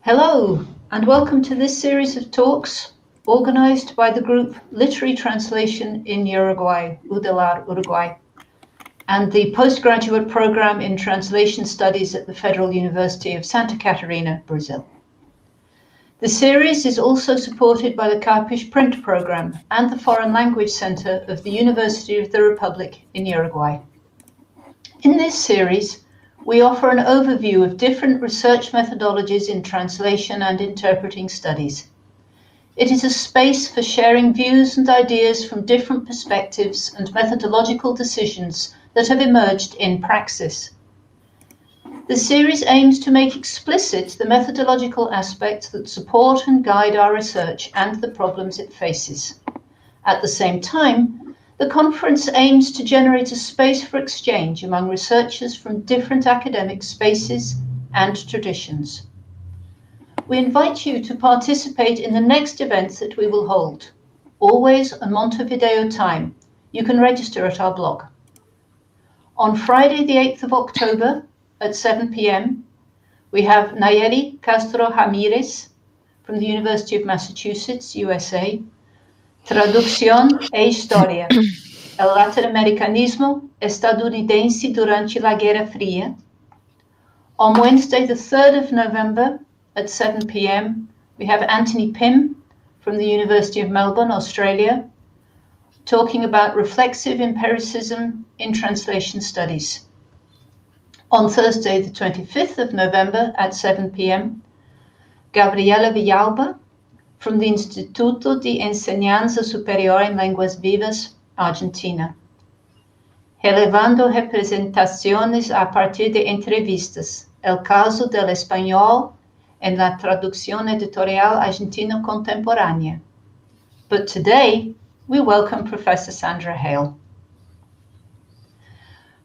Hello, and welcome to this series of talks organized by the group Literary Translation in Uruguay, UDELAR Uruguay, and the postgraduate program in Translation Studies at the Federal University of Santa Catarina, Brazil. The series is also supported by the Capish Print Program and the Foreign Language Center of the University of the Republic in Uruguay. In this series, we offer an overview of different research methodologies in translation and interpreting studies. It is a space for sharing views and ideas from different perspectives and methodological decisions that have emerged in praxis. The series aims to make explicit the methodological aspects that support and guide our research and the problems it faces. At the same time, the conference aims to generate a space for exchange among researchers from different academic spaces and traditions. We invite you to participate in the next event that we will hold, always on Montevideo time. You can register at our blog. On Friday, the 8th of October at 7 p.m., we have Nayeli Castro Ramirez from the University of Massachusetts, USA, Traducción e Historia, el latinoamericanismo estadounidense durante la Guerra Fría. On Wednesday, the 3rd of November at 7 p.m., we have Anthony Pym from the University of Melbourne, Australia, talking about reflexive empiricism in translation studies. On Thursday, the 25th of November at 7 p.m., Gabriela Villalba from the Instituto de Enseñanza Superior en Lenguas Vivas, Argentina. Relevando representaciones a partir de entrevistas, el caso del español en la traducción editorial argentina contemporánea. But today, we welcome Professor Sandra Hale.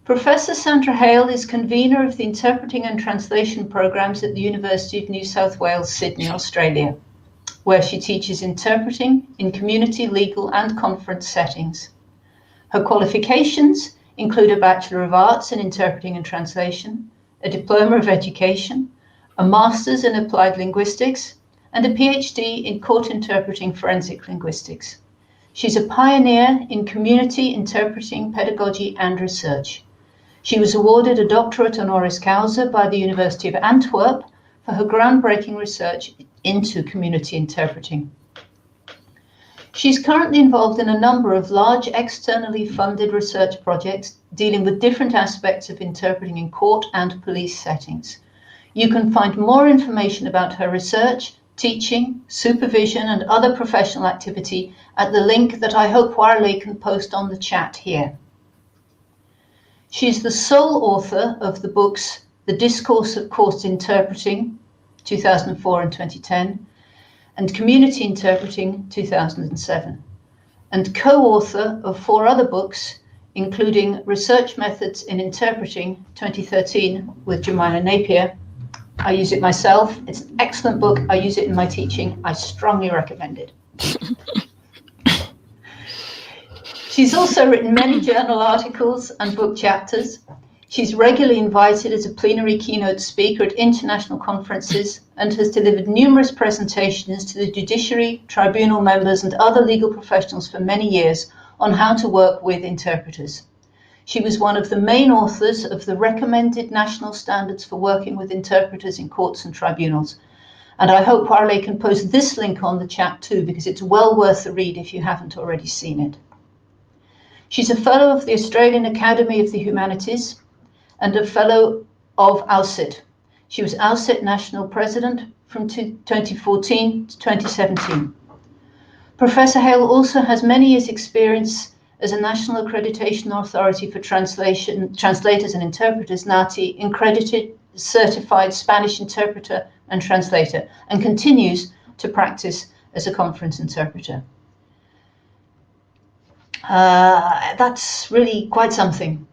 Professor Sandra Hale is convener of the Interpreting and Translation programs at the University of New South Wales, Sydney, Australia, where she teaches interpreting in community, legal, and conference settings. Her qualifications include a Bachelor of Arts in Interpreting and Translation, a Diploma of Education, a Master's in Applied Linguistics, and a PhD in Court Interpreting Forensic Linguistics. She's a pioneer in community interpreting pedagogy and research. She was awarded a doctorate honoris causa by the University of Antwerp for her groundbreaking research into community interpreting. She's currently involved in a number of large externally funded research projects dealing with different aspects of interpreting in court and police settings. You can find more information about her research, teaching, supervision, and other professional activity at the link that I hope Warley can post on the chat here. She's the sole author of the books The Discourse of Court Interpreting, 2004 and 2010, and Community Interpreting, 2007, and co-author of 4 other books, including Research Methods in Interpreting, 2013, with Jemima Napier. I use it myself. It's an excellent book. I use it in my teaching. I strongly recommend it. She's also written many journal articles and book chapters. She's regularly invited as a plenary keynote speaker at international conferences and has delivered numerous presentations to the judiciary, tribunal members, and other legal professionals for many years on how to work with interpreters. She was one of the main authors of the recommended national standards for working with interpreters in courts and tribunals. And I hope Warley can post this link on the chat too, because it's well worth the read if you haven't already seen it. She's a fellow of the Australian Academy of the Humanities and a fellow of AUSIT. She was AUSIT National President from 2014 to 2017. Professor Hale also has many years' experience as a National Accreditation Authority for Translators and Interpreters, NATI, accredited certified Spanish interpreter and translator, and continues to practice as a conference interpreter. That's really quite something.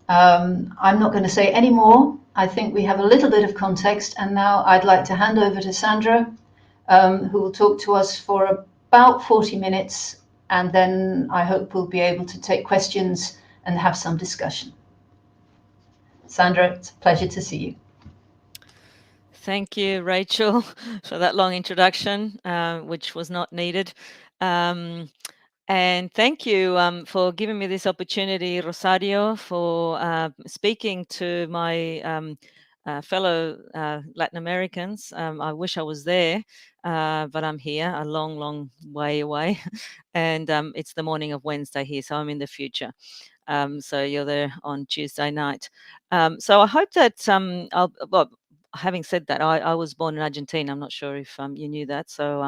I'm not going to say any more. I think we have a little bit of context, and now I'd like to hand over to Sandra, who will talk to us for about 40 minutes, and then I hope we'll be able to take questions and have some discussion. Sandra, it's a pleasure to see you. Thank you, Rachel, for that long introduction, which was not needed. And thank you for giving me this opportunity, Rosario, for speaking to my fellow Latin Americans. I wish I was there, but I'm here, a long, long way away. And it's the morning of Wednesday here, so I'm in the future. So you're there on Tuesday night. So I hope that well, having said that, I was born in Argentina. I'm not sure if you knew that. So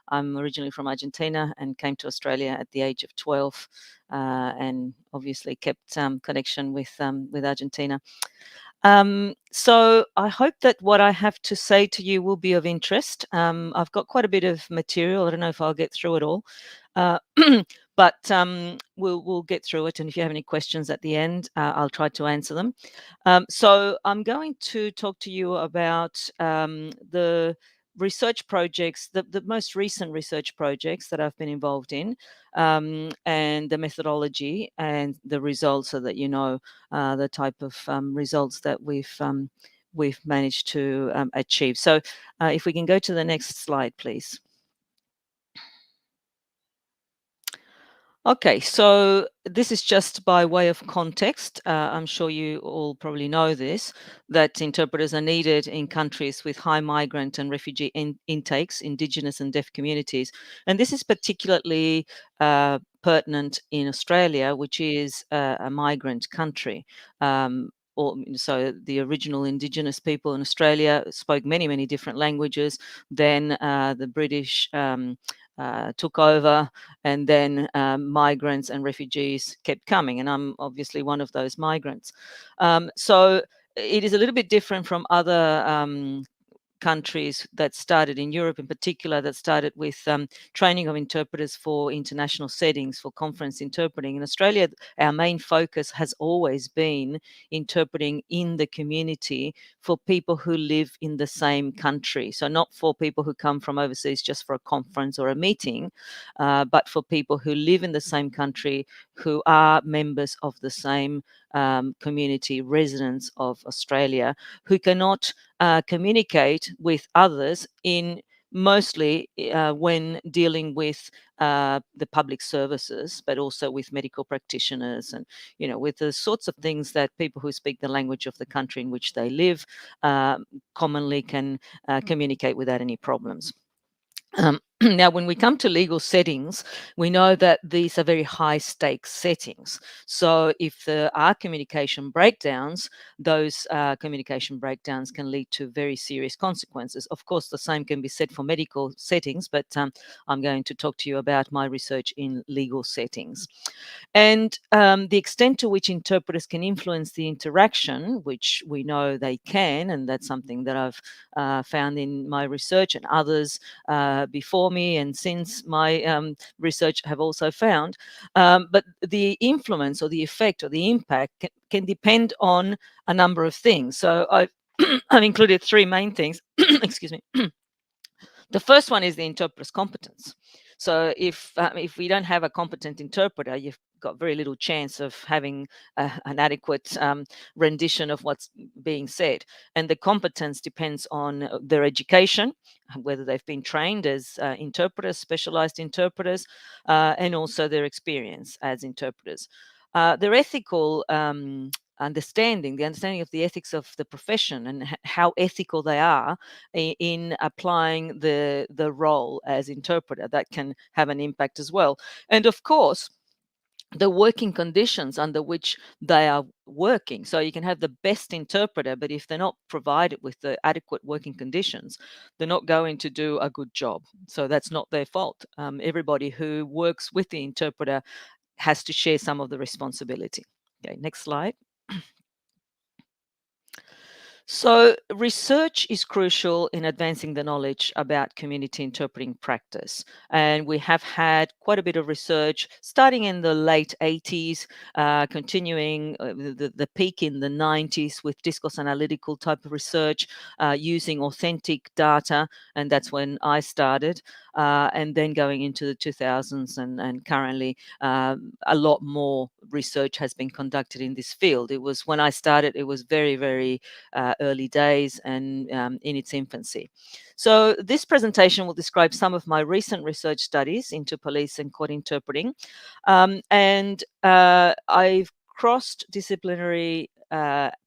I'm originally from Argentina and came to Australia at the age of 12, and obviously kept connection with Argentina. So I hope that what I have to say to you will be of interest. I've got quite a bit of material. I don't know if I'll get through it all. But we'll get through it, and if you have any questions at the end, I'll try to answer them. So I'm going to talk to you about the research projects, the most recent research projects that I've been involved in, and the methodology and the results, so that you know the type of results that we've managed to achieve. So if we can go to the next slide, please. Okay, so this is just by way of context. I'm sure you all probably know this, that interpreters are needed in countries with high migrant and refugee intakes, Indigenous and deaf communities. And this is particularly pertinent in Australia, which is a migrant country. So the original Indigenous people in Australia spoke many, many different languages. Then the British took over, and then migrants and refugees kept coming, and I'm obviously one of those migrants. So it is a little bit different from other countries that started in Europe, in particular, that started with training of interpreters for international settings, for conference interpreting. In Australia, our main focus has always been interpreting in the community for people who live in the same country. So not for people who come from overseas just for a conference or a meeting, but for people who live in the same country, who are members of the same community, residents of Australia, who cannot communicate with others in mostly when dealing with the public services, but also with medical practitioners, and with the sorts of things that people who speak the language of the country in which they live commonly can communicate without any problems. Now, when we come to legal settings, we know that these are very high stakes settings. So if there are communication breakdowns, those communication breakdowns can lead to very serious consequences. Of course, the same can be said for medical settings, but I'm going to talk to you about my research in legal settings. And the extent to which interpreters can influence the interaction, which we know they can, and that's something that I've found in my research, and others before me and since my research have also found. But the influence or the effect or the impact can depend on a number of things. So I've included three main things. Excuse me. The first one is the interpreter's competence. So if we don't have a competent interpreter, you've got very little chance of having an adequate rendition of what's being said. And the competence depends on their education, whether they've been trained as interpreters, specialized interpreters, and also their experience as interpreters. Their ethical understanding, the understanding of the ethics of the profession, and how ethical they are in applying the role as interpreter, that can have an impact as well. And of course, the working conditions under which they are working. So you can have the best interpreter, but if they're not provided with the adequate working conditions, they're not going to do a good job. So that's not their fault. Everybody who works with the interpreter has to share some of the responsibility. Okay, next slide. So, research is crucial in advancing the knowledge about community interpreting practice. And we have had quite a bit of research starting in the late 80s, continuing the peak in the 90s with discourse analytical type of research using authentic data. And that's when I started. and then going into the 2000s, and currently a lot more research has been conducted in this field. It was, when I started, it was very, very early days and in its infancy. So this presentation will describe some of my recent research studies into police and court interpreting. And I've crossed disciplinary,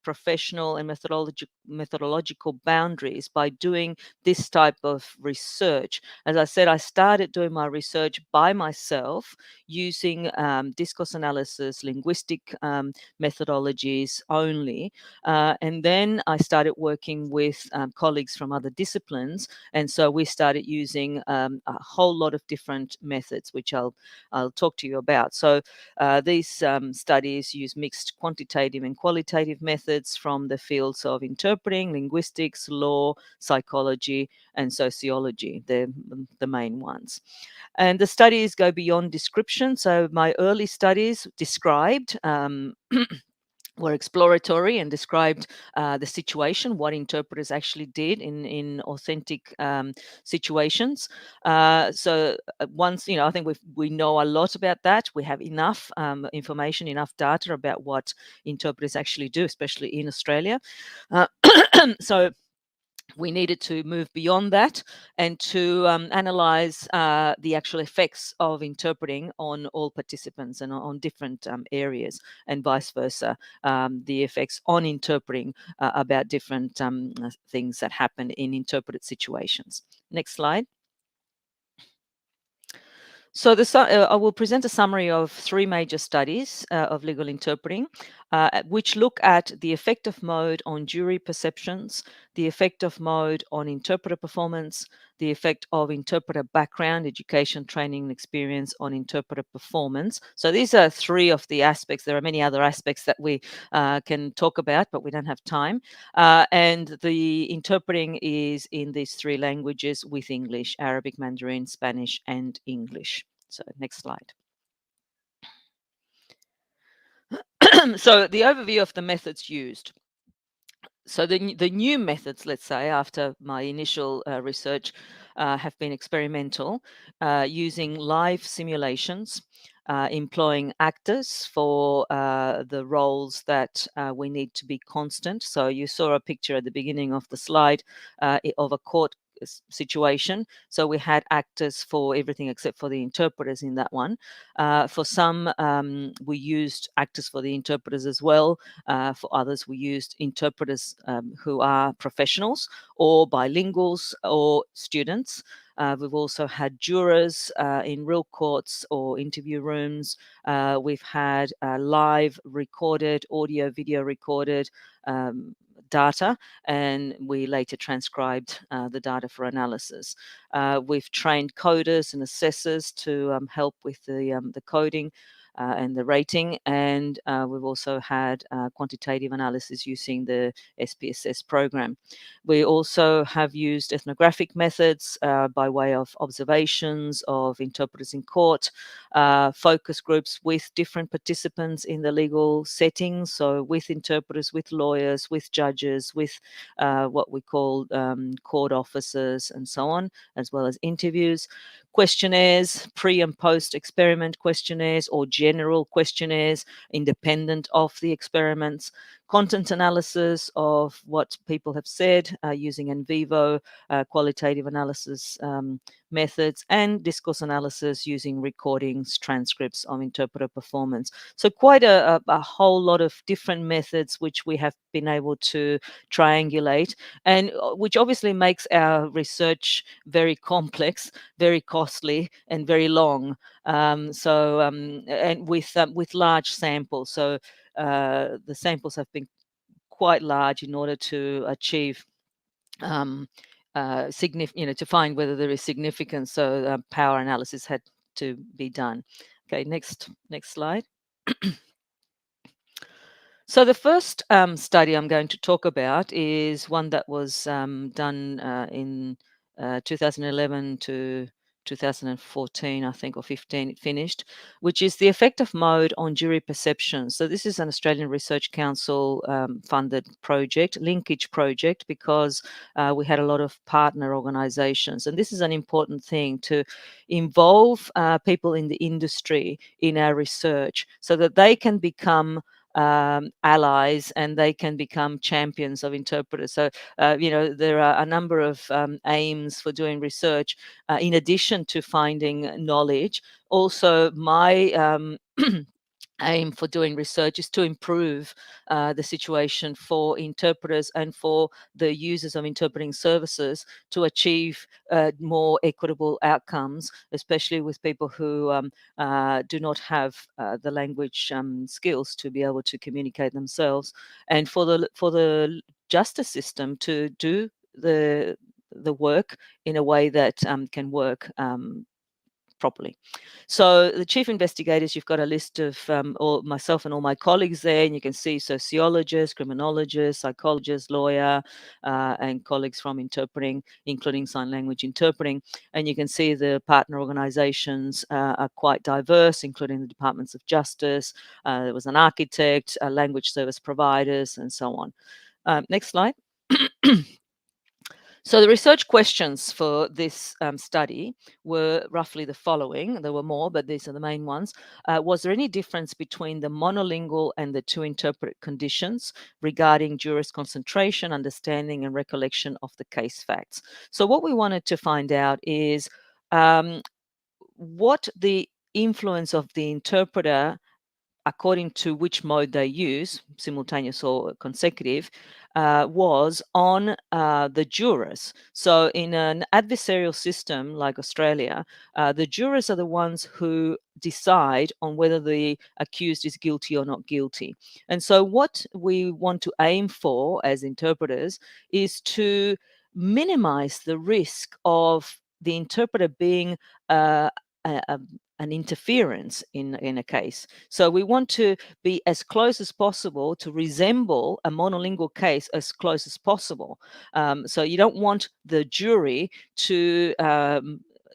professional and methodological boundaries by doing this type of research. As I said, I started doing my research by myself using discourse analysis, linguistic methodologies only. And then I started working with colleagues from other disciplines. And so we started using a whole lot of different methods, which I'll talk to you about. So these studies use mixed quantitative and qualitative methods from the fields of interpreting, linguistics, law, psychology, and sociology. They're the main ones. And the studies go beyond description. So my early studies described were exploratory and described the situation, what interpreters actually did in authentic situations. So once, I think we know a lot about that. We have enough information, enough data about what interpreters actually do, especially in Australia. So we needed to move beyond that and to analyze the actual effects of interpreting on all participants and on different areas, and vice versa, the effects on interpreting about different things that happen in interpreted situations. Next slide. So I will present a summary of 3 major studies of legal interpreting, which look at the effective mode on jury perceptions, the effective mode on interpreter performance, the effect of interpreter background, education, training, and experience on interpreter performance. So these are 3 of the aspects. There are many other aspects that we can talk about, but we don't have time. And the interpreting is in these 3 languages with English: Arabic, Mandarin, Spanish, and English. So next slide. So the overview of the methods used. So the new methods, let's say, after my initial research, have been experimental, using live simulations, employing actors for the roles that we need to be constant. So you saw a picture at the beginning of the slide of a court situation. So we had actors for everything except for the interpreters in that one. For some, we used actors for the interpreters as well. For others, we used interpreters who are professionals or bilinguals or students. We've also had jurors in real courts or interview rooms. We've had live recorded, audio, video recorded data, and we later transcribed the data for analysis. We've trained coders and assessors to help with the coding and the rating, and we've also had quantitative analysis using the SPSS program. We also have used ethnographic methods by way of observations of interpreters in court, focus groups with different participants in the legal settings, so with interpreters, with lawyers, with judges, with what we call court officers and so on, as well as interviews. Questionnaires, pre and post experiment questionnaires or general questionnaires independent of the experiments, content analysis of what people have said using in vivo qualitative analysis methods, and discourse analysis using recordings, transcripts of interpreter performance. So quite a whole lot of different methods which we have been able to triangulate, and which obviously makes our research very complex, very costly, and very long. And with large samples. So the samples have been quite large in order to achieve to find whether there is significance. So power analysis had to be done. Okay, next slide. So the first study I'm going to talk about is one that was done in 2011 to 2014, I think, or 15, it finished, which is the effect of mode on jury perception. So this is an Australian Research Council funded project, linkage project, because we had a lot of partner organisations. And this is an important thing, to involve people in the industry in our research so that they can become allies and they can become champions of interpreters. So, there are a number of aims for doing research in addition to finding knowledge. Also, my aim for doing research is to improve the situation for interpreters and for the users of interpreting services to achieve more equitable outcomes, especially with people who do not have the language skills to be able to communicate themselves, and for the justice system to do the work in a way that can work properly. So the chief investigators, you've got a list of all myself and all my colleagues there, and you can see sociologists, criminologists, psychologists, lawyer, and colleagues from interpreting, including sign language interpreting. And you can see the partner organizations are quite diverse, including the departments of justice. There was an architect, language service providers, and so on. Next slide. So the research questions for this study were roughly the following. There were more, but these are the main ones. Was there any difference between the monolingual and the two interpret conditions regarding jurors' concentration, understanding, and recollection of the case facts? So what we wanted to find out is what the influence of the interpreter, according to which mode they use, simultaneous or consecutive, was on the jurors. So in an adversarial system like Australia, the jurors are the ones who decide on whether the accused is guilty or not guilty. And so what we want to aim for as interpreters is to minimize the risk of the interpreter being an interference in a case. So we want to be as close as possible to resemble a monolingual case as close as possible. So you don't want the jury to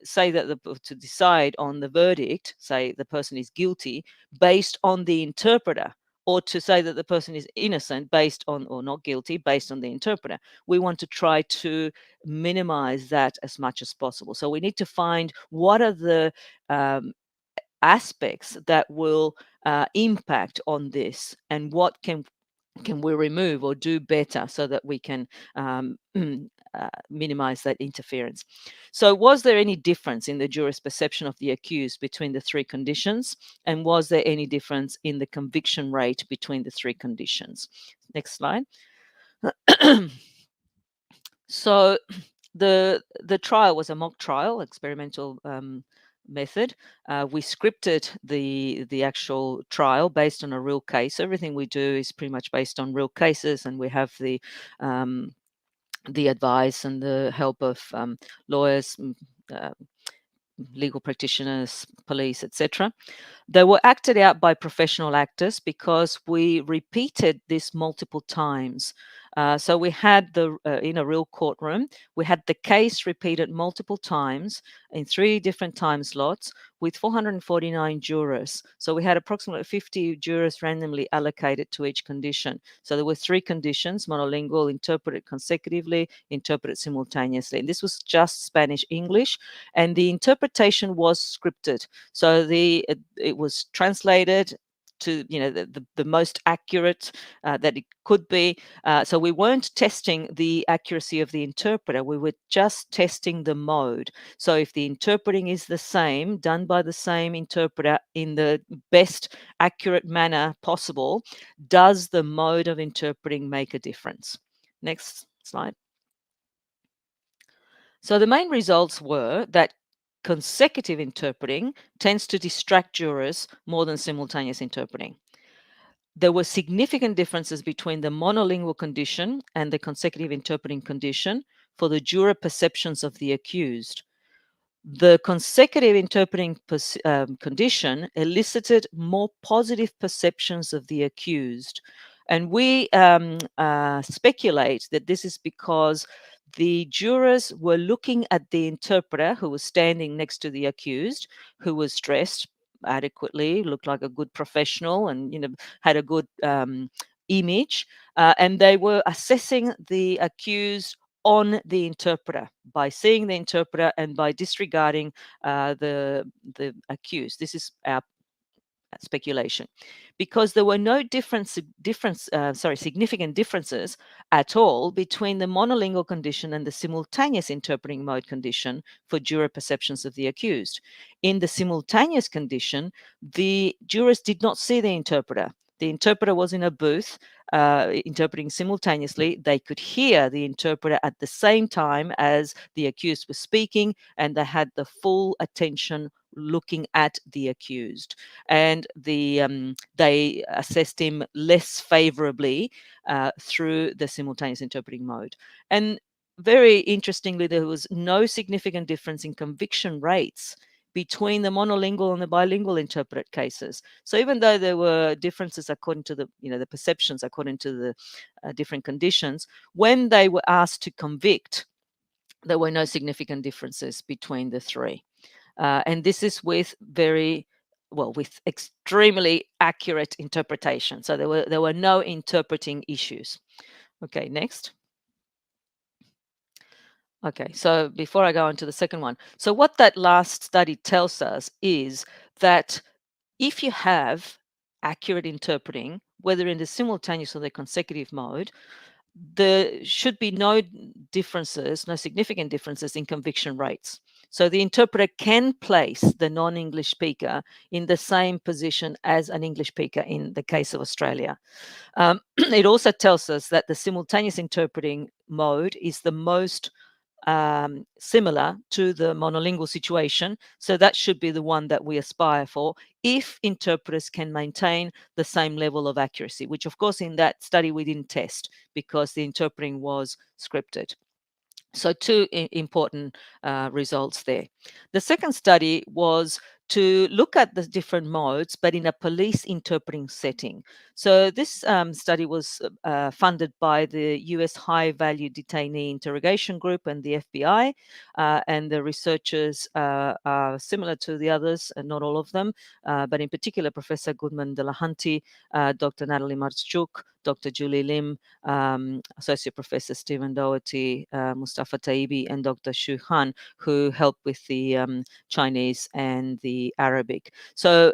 say that to decide on the verdict, say the person is guilty, based on the interpreter, or to say that the person is innocent based on, or not guilty based on the interpreter. We want to try to minimize that as much as possible. So we need to find what are the aspects that will impact on this, and what can we remove or do better so that we can minimize that interference. So was there any difference in the juror's perception of the accused between the three conditions? And was there any difference in the conviction rate between the three conditions? Next slide. So the trial was a mock trial, experimental method. We scripted the actual trial based on a real case. Everything we do is pretty much based on real cases, and we have the advice and the help of lawyers, legal practitioners, police, etc. They were acted out by professional actors because we repeated this multiple times. So we had in a real courtroom, we had the case repeated multiple times in 3 different time slots with 449 jurors. So we had approximately 50 jurors randomly allocated to each condition. So there were 3 conditions: monolingual, interpreted consecutively, interpreted simultaneously. And this was just Spanish English, and the interpretation was scripted. So it was translated to the most accurate that it could be. So we weren't testing the accuracy of the interpreter, we were just testing the mode. So if the interpreting is the same, done by the same interpreter in the best accurate manner possible, does the mode of interpreting make a difference? Next slide. So the main results were that consecutive interpreting tends to distract jurors more than simultaneous interpreting. There were significant differences between the monolingual condition and the consecutive interpreting condition for the juror perceptions of the accused. The consecutive interpreting condition elicited more positive perceptions of the accused. And we speculate that this is because the jurors were looking at the interpreter who was standing next to the accused, who was dressed adequately, looked like a good professional, and had a good image, and they were assessing the accused on the interpreter by seeing the interpreter and by disregarding the accused. This is our speculation, because there were no significant differences at all between the monolingual condition and the simultaneous interpreting mode condition for juror perceptions of the accused. In the simultaneous condition, the jurors did not see the interpreter. The interpreter was in a booth interpreting simultaneously. They could hear the interpreter at the same time as the accused was speaking, and they had the full attention looking at the accused, and they assessed him less favorably through the simultaneous interpreting mode. And very interestingly, there was no significant difference in conviction rates between the monolingual and the bilingual interpreted cases. So even though there were differences according to the perceptions according to the different conditions, when they were asked to convict, there were no significant differences between the three. And this is with extremely accurate interpretation. So there were no interpreting issues. Okay, next. Okay, so before I go on to the second one, so what that last study tells us is that if you have accurate interpreting, whether in the simultaneous or the consecutive mode, there should be no significant differences in conviction rates. So the interpreter can place the non-English speaker in the same position as an English speaker in the case of Australia. It also tells us that the simultaneous interpreting mode is the most similar to the monolingual situation. So that should be the one that we aspire for if interpreters can maintain the same level of accuracy, which of course in that study we didn't test because the interpreting was scripted. So two important results there. The second study was to look at the different modes, but in a police interpreting setting. So this study was funded by the US High Value Detainee Interrogation Group and the FBI, and the researchers are similar to the others, not all of them, but in particular Professor Gudmund Delahunty, Dr. Natalie Marczuk, Dr. Julie Lim, Associate Professor Stephen Doherty, Mustafa Taibbi, and Dr. Xu Han, who helped with the Chinese and the Arabic. So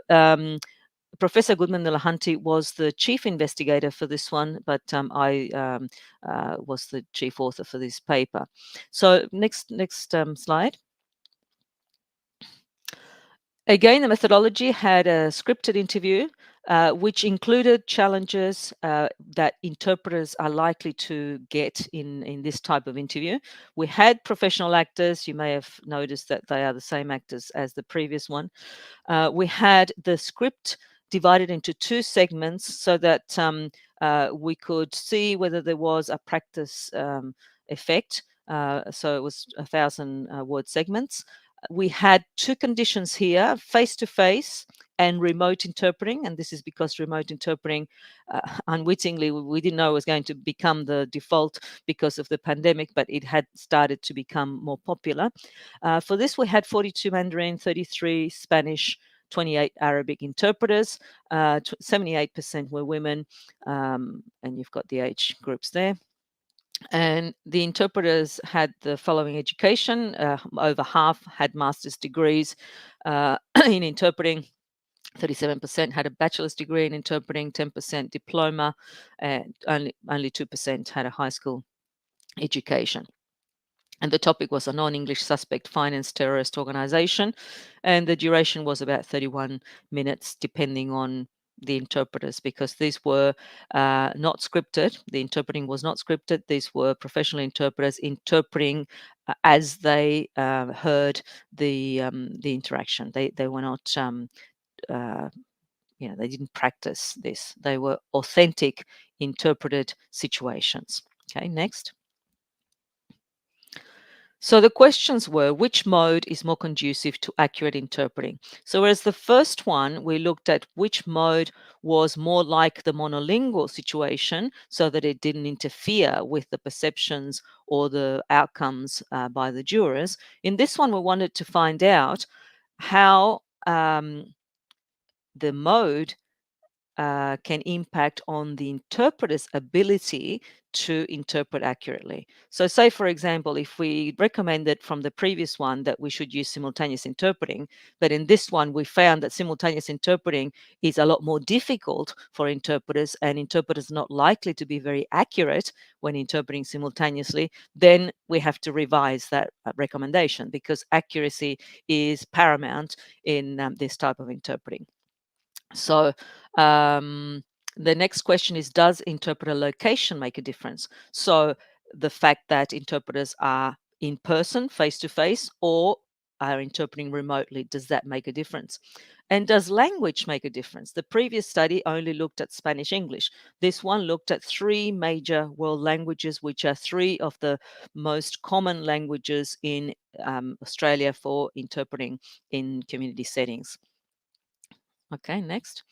Professor Gudmund Delahunty was the chief investigator for this one, but I was the chief author for this paper. So next slide. Again, the methodology had a scripted interview, which included challenges that interpreters are likely to get in this type of interview. We had professional actors. You may have noticed that they are the same actors as the previous one. We had the script divided into two segments so that we could see whether there was a practice effect. So it was 1,000 word segments. We had two conditions here, face-to-face and remote interpreting. And this is because remote interpreting, unwittingly, we didn't know it was going to become the default because of the pandemic, but it had started to become more popular. For this, we had 42 Mandarin, 33 Spanish, 28 Arabic interpreters, 78% were women, and you've got the age groups there. And the interpreters had the following education. Over half had master's degrees in interpreting. 37% had a bachelor's degree in interpreting, 10% diploma, and only 2% had a high school education. And the topic was a non-English suspect finance terrorist organization. And the duration was about 31 minutes, depending on the interpreters, because these were not scripted. The interpreting was not scripted. These were professional interpreters interpreting as they heard the interaction. They were not, they didn't practice this. They were authentic interpreted situations. Okay, next. So the questions were, which mode is more conducive to accurate interpreting? So whereas the first one, we looked at which mode was more like the monolingual situation so that it didn't interfere with the perceptions or the outcomes by the jurors. In this one, we wanted to find out how the mode can impact on the interpreter's ability to interpret accurately. So say, for example, if we recommended from the previous one that we should use simultaneous interpreting, but in this one we found that simultaneous interpreting is a lot more difficult for interpreters and interpreters are not likely to be very accurate when interpreting simultaneously, then we have to revise that recommendation because accuracy is paramount in this type of interpreting. So the next question is, does interpreter location make a difference? So the fact that interpreters are in person, face to face, or are interpreting remotely, does that make a difference? And does language make a difference? The previous study only looked at Spanish English. This one looked at 3 major world languages, which are 3 of the most common languages in Australia for interpreting in community settings. Okay, next.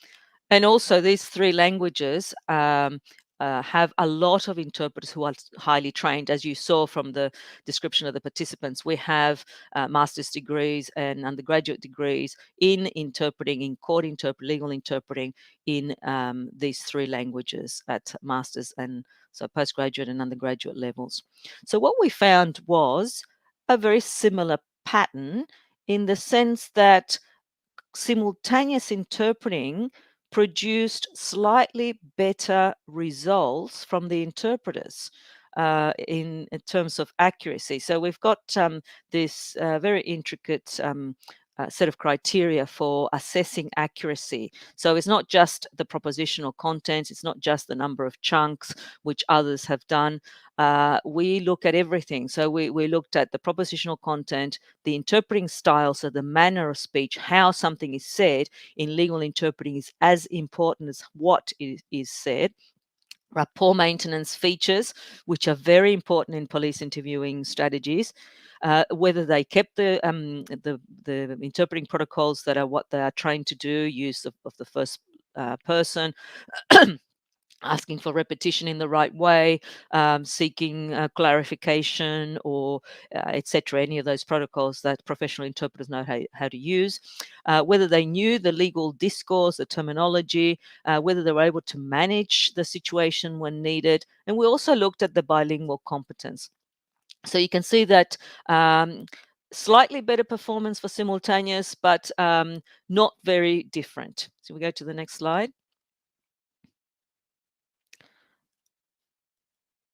And also, these 3 languages have a lot of interpreters who are highly trained. As you saw from the description of the participants, we have master's degrees and undergraduate degrees in interpreting, in court legal interpreting in these 3 languages at master's and so postgraduate and undergraduate levels. So what we found was a very similar pattern in the sense that simultaneous interpreting produced slightly better results from the interpreters in terms of accuracy. So we've got this very intricate set of criteria for assessing accuracy. So it's not just the propositional content, it's not just the number of chunks, which others have done. We look at everything. So we looked at the propositional content, the interpreting style, so the manner of speech, how something is said in legal interpreting is as important as what is said. Rapport maintenance features, which are very important in police interviewing strategies, whether they kept the interpreting protocols that are what they are trained to do, use of the first person, asking for repetition in the right way, seeking clarification or etc. Any of those protocols that professional interpreters know how to use, whether they knew the legal discourse, the terminology, whether they were able to manage the situation when needed. And we also looked at the bilingual competence. So you can see that slightly better performance for simultaneous, but not very different. So we go to the next slide.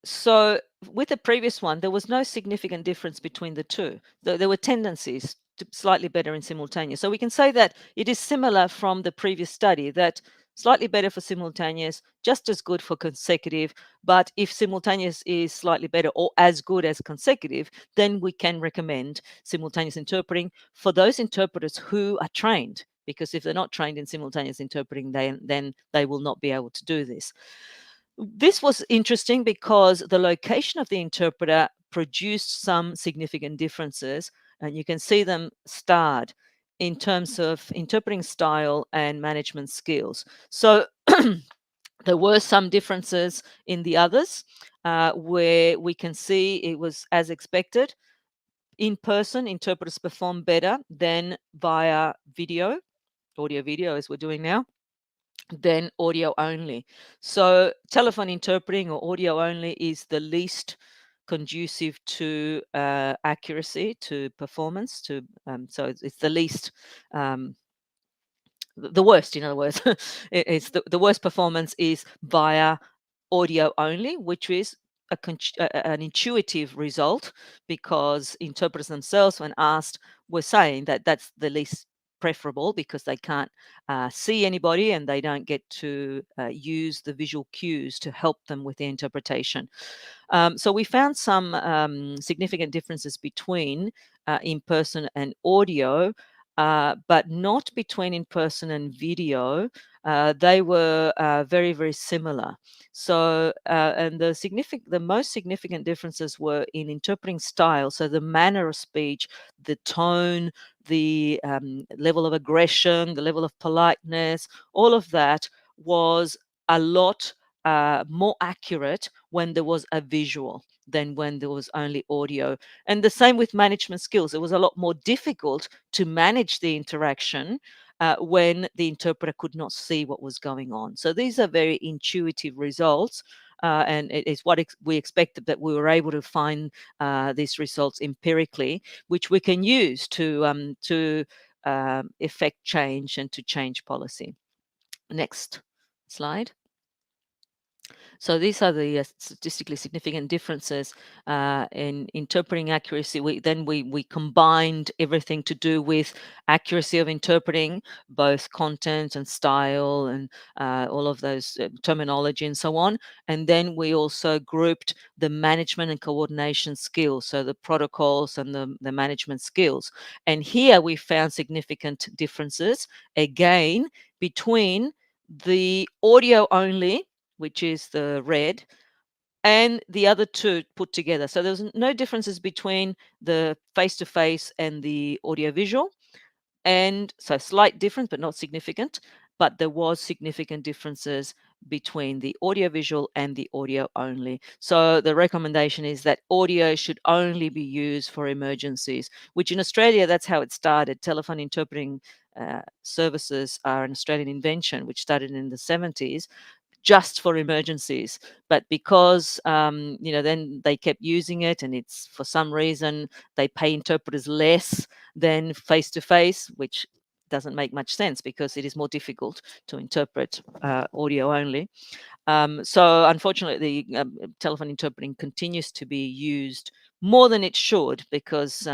So with the previous one, there was no significant difference between the two. There were tendencies to slightly better in simultaneous. So we can say that it is similar from the previous study, that slightly better for simultaneous, just as good for consecutive. But if simultaneous is slightly better or as good as consecutive, then we can recommend simultaneous interpreting for those interpreters who are trained. Because if they're not trained in simultaneous interpreting, then they will not be able to do this. This was interesting because the location of the interpreter produced some significant differences, and you can see them starred in terms of interpreting style and management skills. So there were some differences in the others where we can see it was as expected. In person, interpreters perform better than via video, audio video, as we're doing now, than audio only. So telephone interpreting or audio only is the least conducive to accuracy, to performance, to so it's the least the worst, in other words. It's the worst performance is via audio only, which is an intuitive result, because interpreters themselves, when asked, were saying that that's the least preferable because they can't see anybody and they don't get to use the visual cues to help them with the interpretation. So we found some significant differences between in-person and audio. but not between in-person and video. They were very, very similar. So, and the most significant differences were in interpreting style, so the manner of speech, the tone, the level of aggression, the level of politeness, all of that was a lot more accurate when there was a visual than when there was only audio. And the same with management skills. It was a lot more difficult to manage the interaction when the interpreter could not see what was going on. So these are very intuitive results. And it is what we expected, that we were able to find these results empirically, which we can use to effect change and to change policy. Next slide. So these are the statistically significant differences in interpreting accuracy. We combined everything to do with accuracy of interpreting, both content and style and all of those terminology and so on. And then we also grouped the management and coordination skills, so the protocols and the management skills. And here we found significant differences, again, between the audio only, which is the red, and the other two put together. So there was no differences between the face-to-face and the audiovisual. And so slight difference, but not significant. But there was significant differences between the audiovisual and the audio only. So the recommendation is that audio should only be used for emergencies, which in Australia, that's how it started. Telephone interpreting services are an Australian invention, which started in the 70s. Just for emergencies, but because then they kept using it, and it's for some reason they pay interpreters less than face to face, which doesn't make much sense because it is more difficult to interpret audio only. So unfortunately, the telephone interpreting continues to be used more than it should, because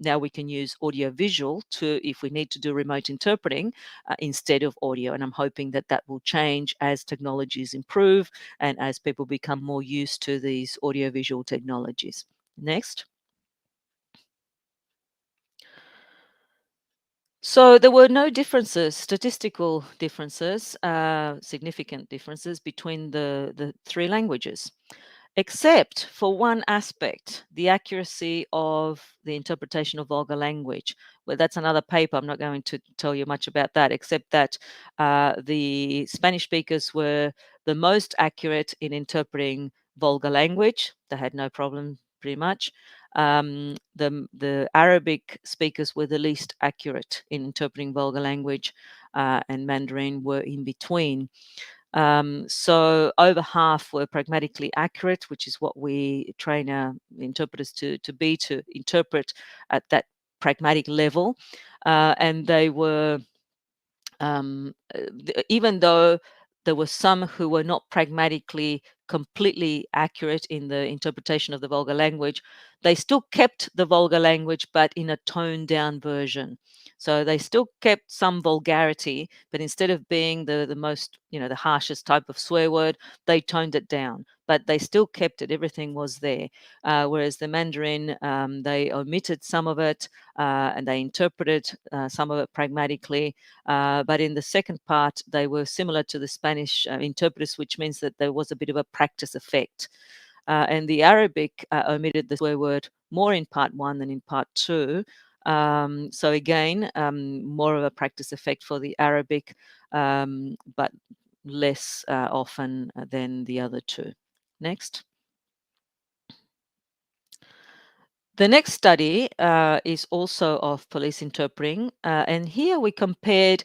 now we can use audio visual if we need to do remote interpreting instead of audio. And I'm hoping that that will change as technologies improve and as people become more used to these audio visual technologies. Next. So there were no differences, statistical differences, significant differences between the three languages, except for one aspect, the accuracy of the interpretation of vulgar language. Well, that's another paper. I'm not going to tell you much about that, except that the Spanish speakers were the most accurate in interpreting vulgar language. They had no problem, pretty much. The Arabic speakers were the least accurate in interpreting vulgar language, and Mandarin were in between. So over half were pragmatically accurate, which is what we train our interpreters to interpret at that pragmatic level. And they were, even though there were some who were not pragmatically completely accurate in the interpretation of the vulgar language, they still kept the vulgar language, but in a toned down version. So they still kept some vulgarity, but instead of being the most, the harshest type of swear word, they toned it down, but they still kept it. Everything was there. Whereas the Mandarin, they omitted some of it, and they interpreted some of it pragmatically. But in the second part, they were similar to the Spanish interpreters, which means that there was a bit of a practice effect. And the Arabic omitted the swear word more in part one than in part two. So again, more of a practice effect for the Arabic, but less often than the other two. Next. The next study is also of police interpreting, and here we compared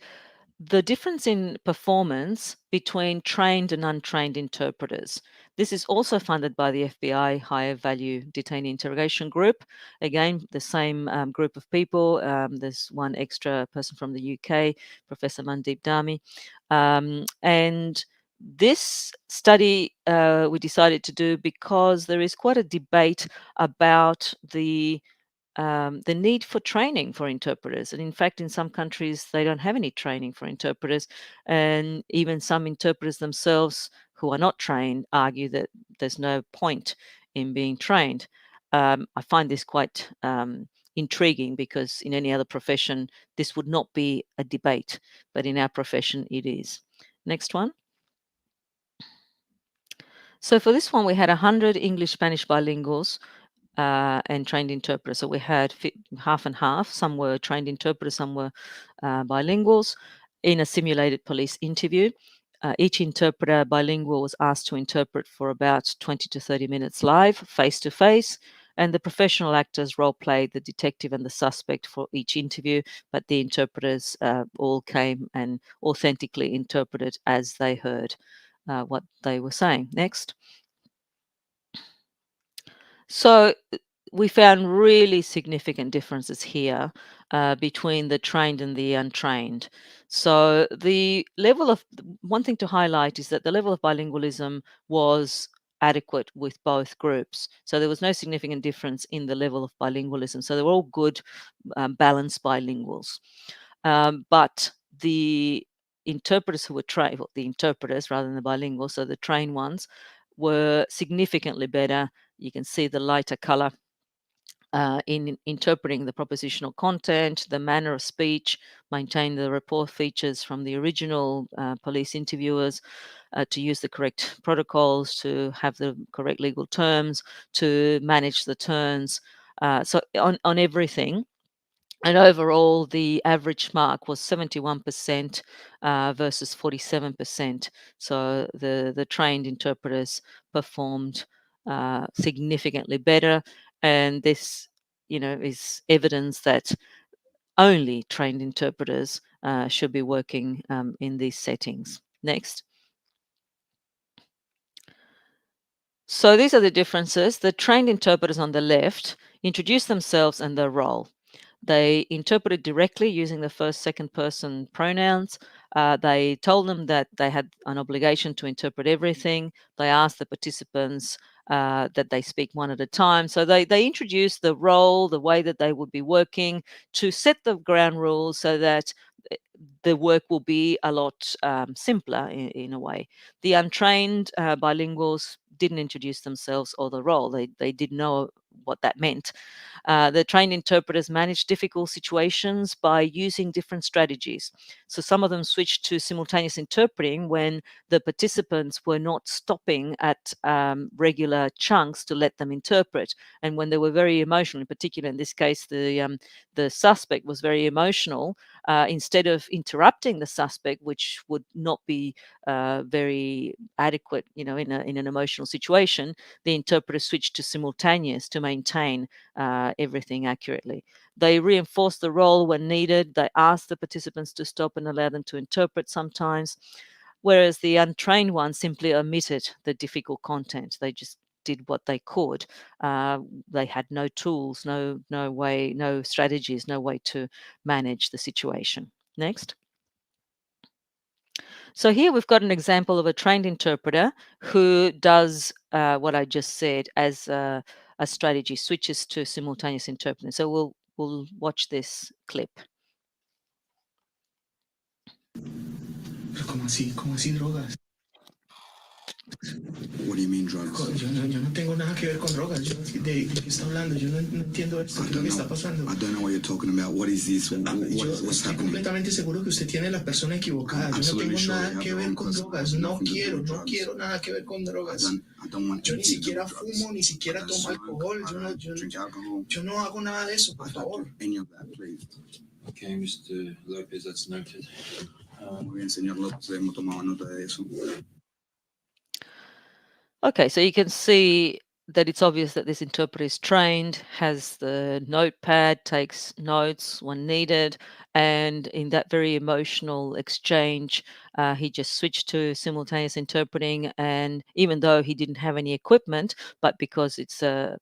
the difference in performance between trained and untrained interpreters. This is also funded by the FBI Higher Value Detainee Interrogation Group. Again, the same group of people. There's one extra person from the UK, Professor Mandeep Dami. And this study we decided to do because there is quite a debate about the need for training for interpreters. And in fact, in some countries, they don't have any training for interpreters. And even some interpreters themselves who are not trained argue that there's no point in being trained. I find this quite intriguing, because in any other profession this would not be a debate, but in our profession it is. Next one. So for this one, we had 100 English-Spanish bilinguals and trained interpreters. So we had half and half. Some were trained interpreters, some were bilinguals in a simulated police interview. Each interpreter bilingual was asked to interpret for about 20 to 30 minutes live, face-to-face, and the professional actors role-played the detective and the suspect for each interview, but the interpreters all came and authentically interpreted as they heard what they were saying. Next. So we found really significant differences here between the trained and the untrained. So the level of, one thing to highlight is that the level of bilingualism was adequate with both groups. So there was no significant difference in the level of bilingualism. So they were all good, balanced bilinguals. But the interpreters who were trained, the interpreters rather than the bilinguals, so the trained ones, were significantly better. You can see the lighter color in interpreting the propositional content, the manner of speech, maintain the rapport features from the original police interviewers, to use the correct protocols, to have the correct legal terms, to manage the turns. So on everything. And overall, the average mark was 71% versus 47%. So the trained interpreters performed significantly better, and this, is evidence that only trained interpreters should be working in these settings. Next. So these are the differences. The trained interpreters on the left introduce themselves and their role. They interpreted directly using the first, second person pronouns. They told them that they had an obligation to interpret everything. They asked the participants that they speak one at a time. So they introduced the role, the way that they would be working, to set the ground rules so that the work will be a lot simpler in a way. The untrained bilinguals didn't introduce themselves or the role. They didn't know what that meant. The trained interpreters managed difficult situations by using different strategies. So some of them switched to simultaneous interpreting when the participants were not stopping at regular chunks to let them interpret, and when they were very emotional. In particular, in this case, the suspect was very emotional. Instead of interrupting the suspect, which would not be very adequate, in an emotional situation, the interpreter switched to simultaneous to maintain everything accurately. They reinforced the role when needed. They asked the participants to stop and allow them to interpret sometimes, whereas the untrained ones simply omitted the difficult content. They just did what they could. They had no tools, no way, no strategies, no way to manage the situation. Next. So here we've got an example of a trained interpreter who does what I just said as a strategy, switches to simultaneous interpreting. So we'll watch this clip. ¿Cómo así? ¿Cómo así drogas? What do you mean drugs? Yo no tengo nada que ver con drogas. ¿De qué está hablando? Yo no entiendo esto. ¿Qué es lo que está pasando? I don't know what you're talking about. What is this? Yo What's estoy happening? completamente seguro que usted tiene la persona equivocada. Yo no tengo nada que ver con drogas. No quiero nada que ver con drogas. Yo ni siquiera fumo, ni siquiera tomo alcohol. Yo no hago nada de eso, por favor. Any of that, please. Okay, Mr. Lopez, that's noted. Muy bien, señor López, hemos tomado nota de eso. Okay, so you can see that it's obvious that this interpreter is trained, has the notepad, takes notes when needed, and in that very emotional exchange, he just switched to simultaneous interpreting. And even though he didn't have any equipment, but because it's an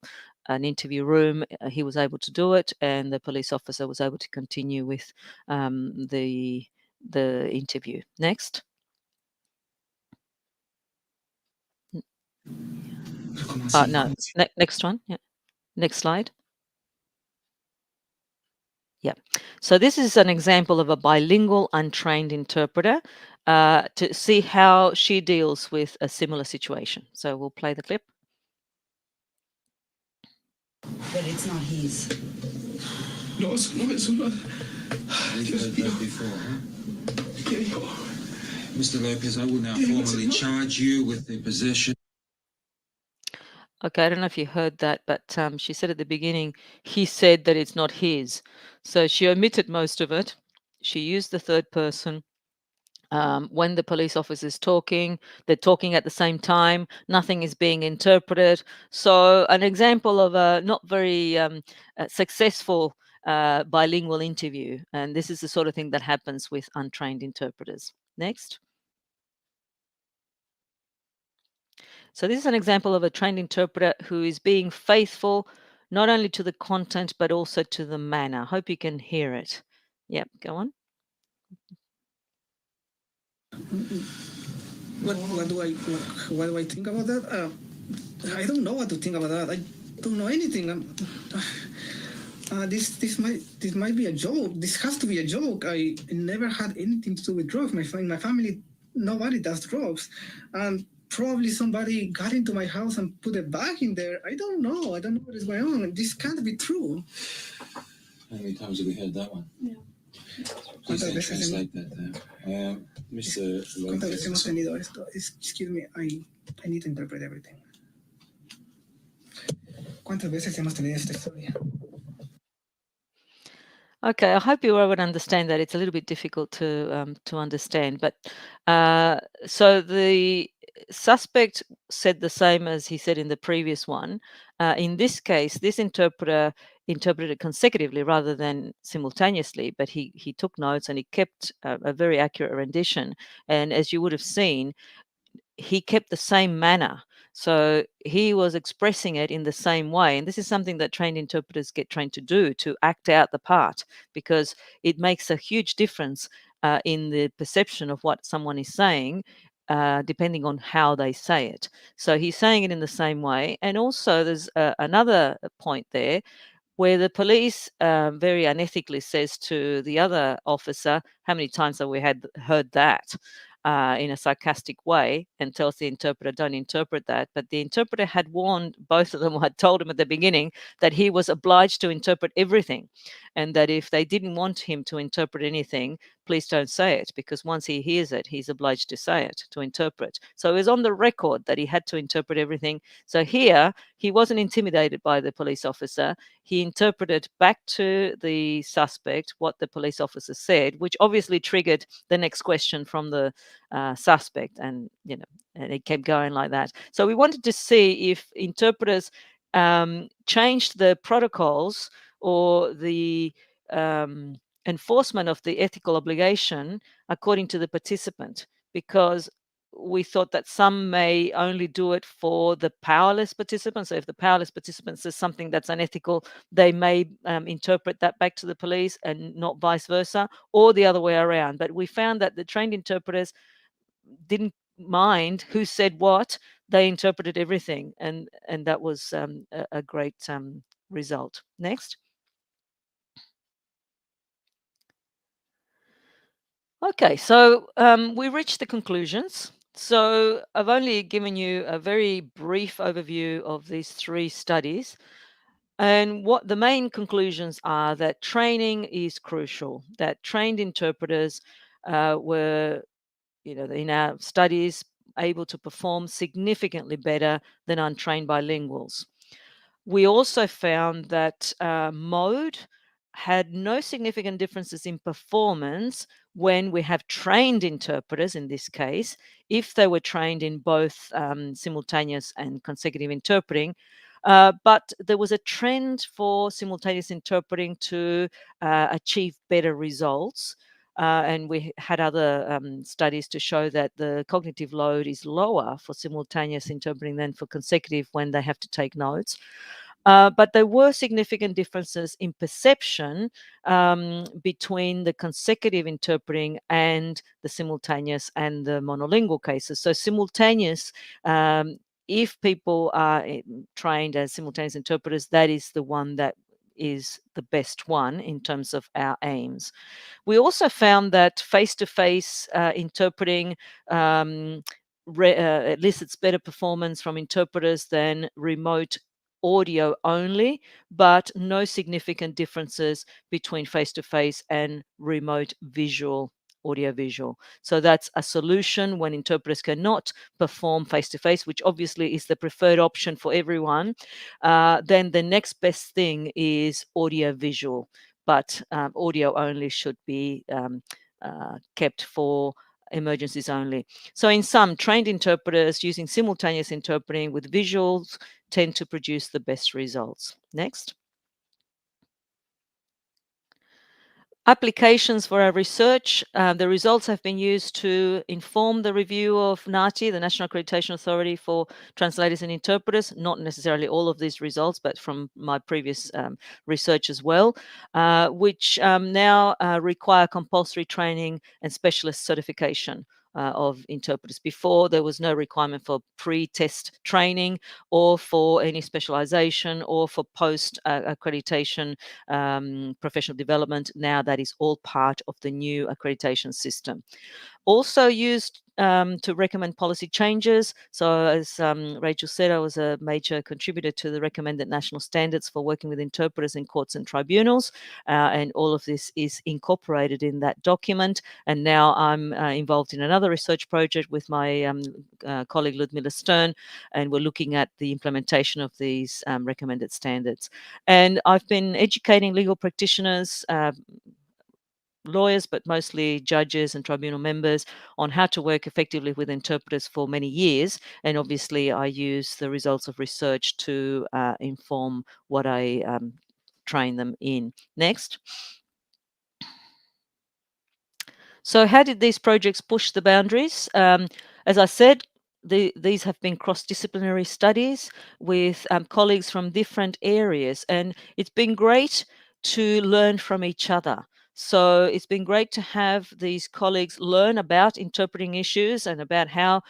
interview room, he was able to do it, and the police officer was able to continue with the interview. Next. No, next one. Yeah. Next slide. Yeah. So this is an example of a bilingual untrained interpreter to see how she deals with a similar situation. So we'll play the clip. But it's not his. No, eso no, eso no. You've Dios heard mío, that before, huh? ¿qué dijo? Mr. Lopez, I will now formally charge you with the possession. Okay, I don't know if you heard that, but she said at the beginning, he said that it's not his. So she omitted most of it. She used the third person. When the police officer is talking, they're talking at the same time, nothing is being interpreted. So an example of a not very successful bilingual interview. And this is the sort of thing that happens with untrained interpreters. Next. So this is an example of a trained interpreter who is being faithful not only to the content, but also to the manner. Hope you can hear it. Yep, go on. What do I think about that? I don't know what to think about that. I don't know anything. This might be a joke. This has to be a joke. I never had anything to do with drugs. My family, nobody does drugs, and probably somebody got into my house and put a bag in there. I don't know. I don't know what is going on. This can't be true. How many times have we heard that one? Yeah. Please don't translate that there. Mr. ¿Cuántas veces hemos Lopez. tenido esto? Excuse me, I need to interpret everything. ¿Cuántas veces hemos tenido esta historia? Okay, I hope you were able to understand that. It's a little bit difficult to understand, but so the suspect said the same as he said in the previous one. In this case, this interpreter interpreted consecutively rather than simultaneously, but he took notes and he kept a very accurate rendition. And as you would have seen, he kept the same manner. So he was expressing it in the same way. And this is something that trained interpreters get trained to do, to act out the part, because it makes a huge difference in the perception of what someone is saying, depending on how they say it. So he's saying it in the same way. And also, there's another point there where the police very unethically says to the other officer, how many times have we heard that? In a sarcastic way, and tells the interpreter, don't interpret that. But the interpreter had warned both of them, had told him at the beginning that he was obliged to interpret everything, and that if they didn't want him to interpret anything, please don't say it, because once he hears it, he's obliged to say it, to interpret. So it was on the record that he had to interpret everything. So here, he wasn't intimidated by the police officer. He interpreted back to the suspect what the police officer said, which obviously triggered the next question from the suspect, and and it kept going like that. So we wanted to see if interpreters changed the protocols or the enforcement of the ethical obligation according to the participant, because we thought that some may only do it for the powerless participants. So if the powerless participant says something that's unethical, they may interpret that back to the police and not vice versa, or the other way around. But we found that the trained interpreters didn't mind who said what. They interpreted everything, and that was a great result. Next. Okay, so we reached the conclusions. So I've only given you a very brief overview of these 3 studies. And what the main conclusions are, that training is crucial, that trained interpreters were, in our studies, able to perform significantly better than untrained bilinguals. We also found that mode had no significant differences in performance when we have trained interpreters, in this case, if they were trained in both simultaneous and consecutive interpreting. But there was a trend for simultaneous interpreting to achieve better results. And we had other studies to show that the cognitive load is lower for simultaneous interpreting than for consecutive when they have to take notes. But there were significant differences in perception between the consecutive interpreting and the simultaneous and the monolingual cases. So simultaneous, if people are trained as simultaneous interpreters, that is the one that is the best one in terms of our aims. We also found that face-to-face interpreting elicits better performance from interpreters than remote audio only, but no significant differences between face-to-face and remote visual, audio-visual. So that's a solution when interpreters cannot perform face-to-face, which obviously is the preferred option for everyone. Then the next best thing is audio-visual, but audio only should be kept for emergencies only. So in sum, trained interpreters using simultaneous interpreting with visuals tend to produce the best results. Next. Applications for our research. The results have been used to inform the review of NATI, the National Accreditation Authority for Translators and Interpreters. Not necessarily all of these results, but from my previous research as well, which now require compulsory training and specialist certification of interpreters. Before, there was no requirement for pre-test training or for any specialization or for post-accreditation professional development. Now that is all part of the new accreditation system. Also used to recommend policy changes. So as Rachel said, I was a major contributor to the recommended national standards for working with interpreters in courts and tribunals. And all of this is incorporated in that document. And now I'm involved in another research project with my colleague Ludmilla Stern, and we're looking at the implementation of these recommended standards. And I've been educating legal practitioners, lawyers, but mostly judges and tribunal members, on how to work effectively with interpreters for many years. And obviously, I use the results of research to inform what I train them in. Next. So how did these projects push the boundaries? As I said, these have been cross-disciplinary studies with colleagues from different areas, and it's been great to learn from each other. So it's been great to have these colleagues learn about interpreting issues and about how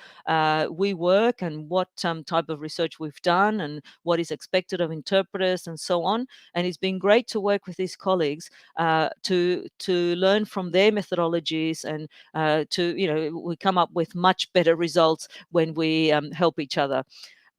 we work and what type of research we've done and what is expected of interpreters and so on. And it's been great to work with these colleagues to learn from their methodologies, and we come up with much better results when we help each other.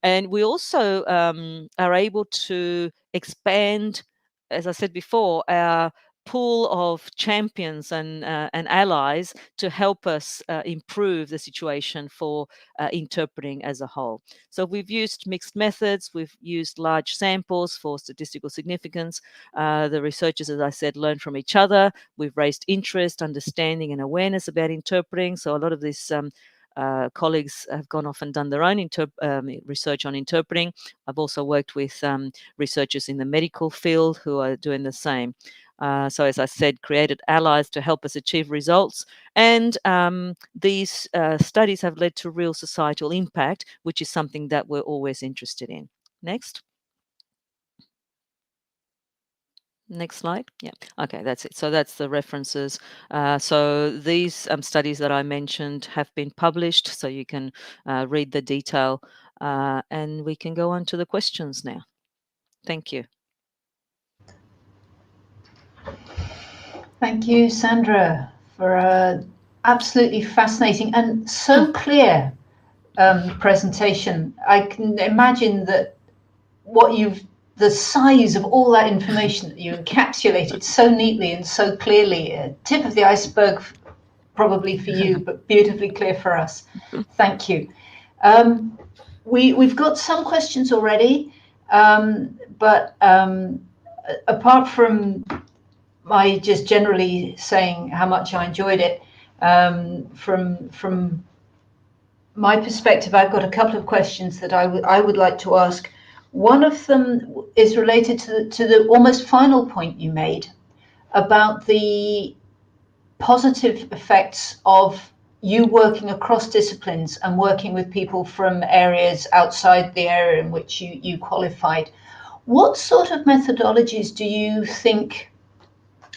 And we also are able to expand, as I said before, our pool of champions and allies to help us improve the situation for interpreting as a whole. So we've used mixed methods, we've used large samples for statistical significance. The researchers, as I said, learn from each other. We've raised interest, understanding, and awareness about interpreting. So a lot of this colleagues have gone off and done their own research on interpreting. I've also worked with researchers in the medical field who are doing the same. So as I said, created allies to help us achieve results. And these studies have led to real societal impact, which is something that we're always interested in. Next. Next slide. Yeah. Okay, that's it. So that's the references. So these studies that I mentioned have been published, so you can read the detail, and we can go on to the questions now. Thank you. Thank you, Sandra, for an absolutely fascinating and so clear presentation. I can imagine that the size of all that information that you encapsulated so neatly and so clearly, tip of the iceberg probably for you, but beautifully clear for us. Thank you. We've got some questions already, but apart from my just generally saying how much I enjoyed it, from my perspective, I've got a couple of questions that I would like to ask. One of them is related to the almost final point you made about the positive effects of you working across disciplines and working with people from areas outside the area in which you qualified. What sort of methodologies do you think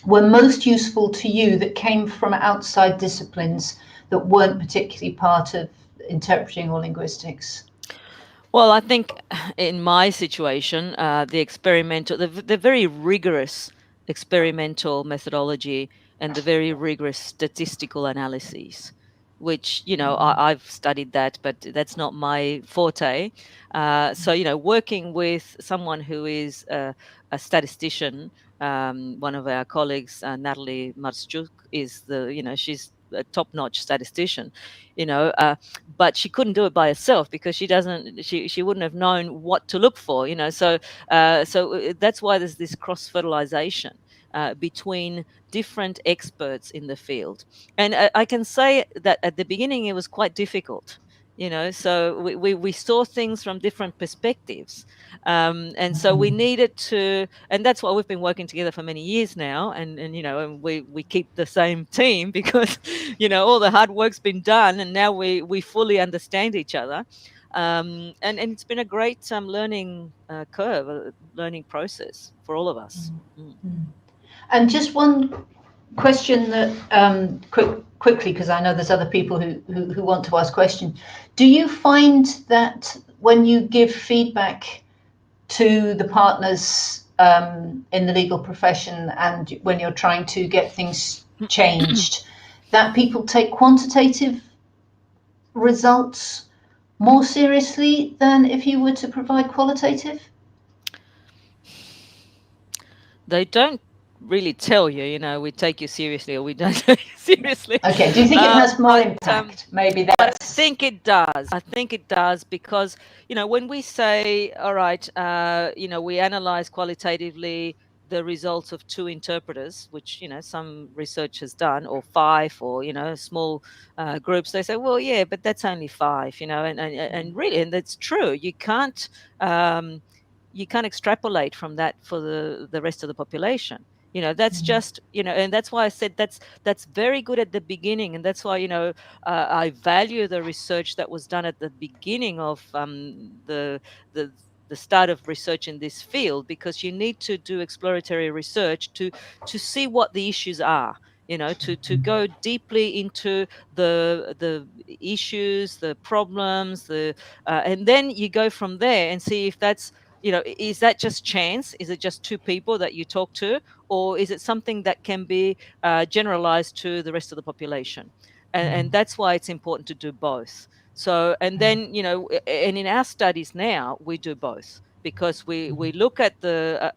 were most useful to you that came from outside disciplines that weren't particularly part of interpreting or linguistics? Well, I think in my situation, the very rigorous experimental methodology and the very rigorous statistical analyses which, I've studied that, but that's not my forte. So, working with someone who is a statistician, one of our colleagues, Natalie Marschuk, is she's a top-notch statistician, but she couldn't do it by herself because she wouldn't have known what to look for, so that's why there's this cross-fertilization between different experts in the field. And I can say that at the beginning it was quite difficult, so we saw things from different perspectives, and so we needed to, and that's why we've been working together for many years now, and we keep the same team because all the hard work's been done, and now we fully understand each other, and it's been a great learning curve, a learning process for all of us. And just one question that quickly, because I know there's other people who want to ask questions. Do you find that when you give feedback to the partners in the legal profession, and when you're trying to get things changed, that people take quantitative results more seriously than if you were to provide qualitative? They don't really tell you, we take you seriously or we don't take you seriously. Okay, do you think it has more impact? Maybe that's... I think it does. I think it does because, when we say, all right, we analyze qualitatively the results of 2 interpreters, which, some research has done, or 5, or, small groups, they say, well, yeah, but that's only 5, and really, and that's true. You can't extrapolate from that for the rest of the population. That's just, and that's why I said that's very good at the beginning. And that's why, I value the research that was done at the beginning of the start of research in this field, because you need to do exploratory research to see what the issues are, to go deeply into the issues, the problems, and then you go from there and see if that's, is that just chance? Is it just 2 people that you talk to? Or is it something that can be generalized to the rest of the population? And that's why it's important to do both. So, and then, and in our studies now, we do both, because we look at the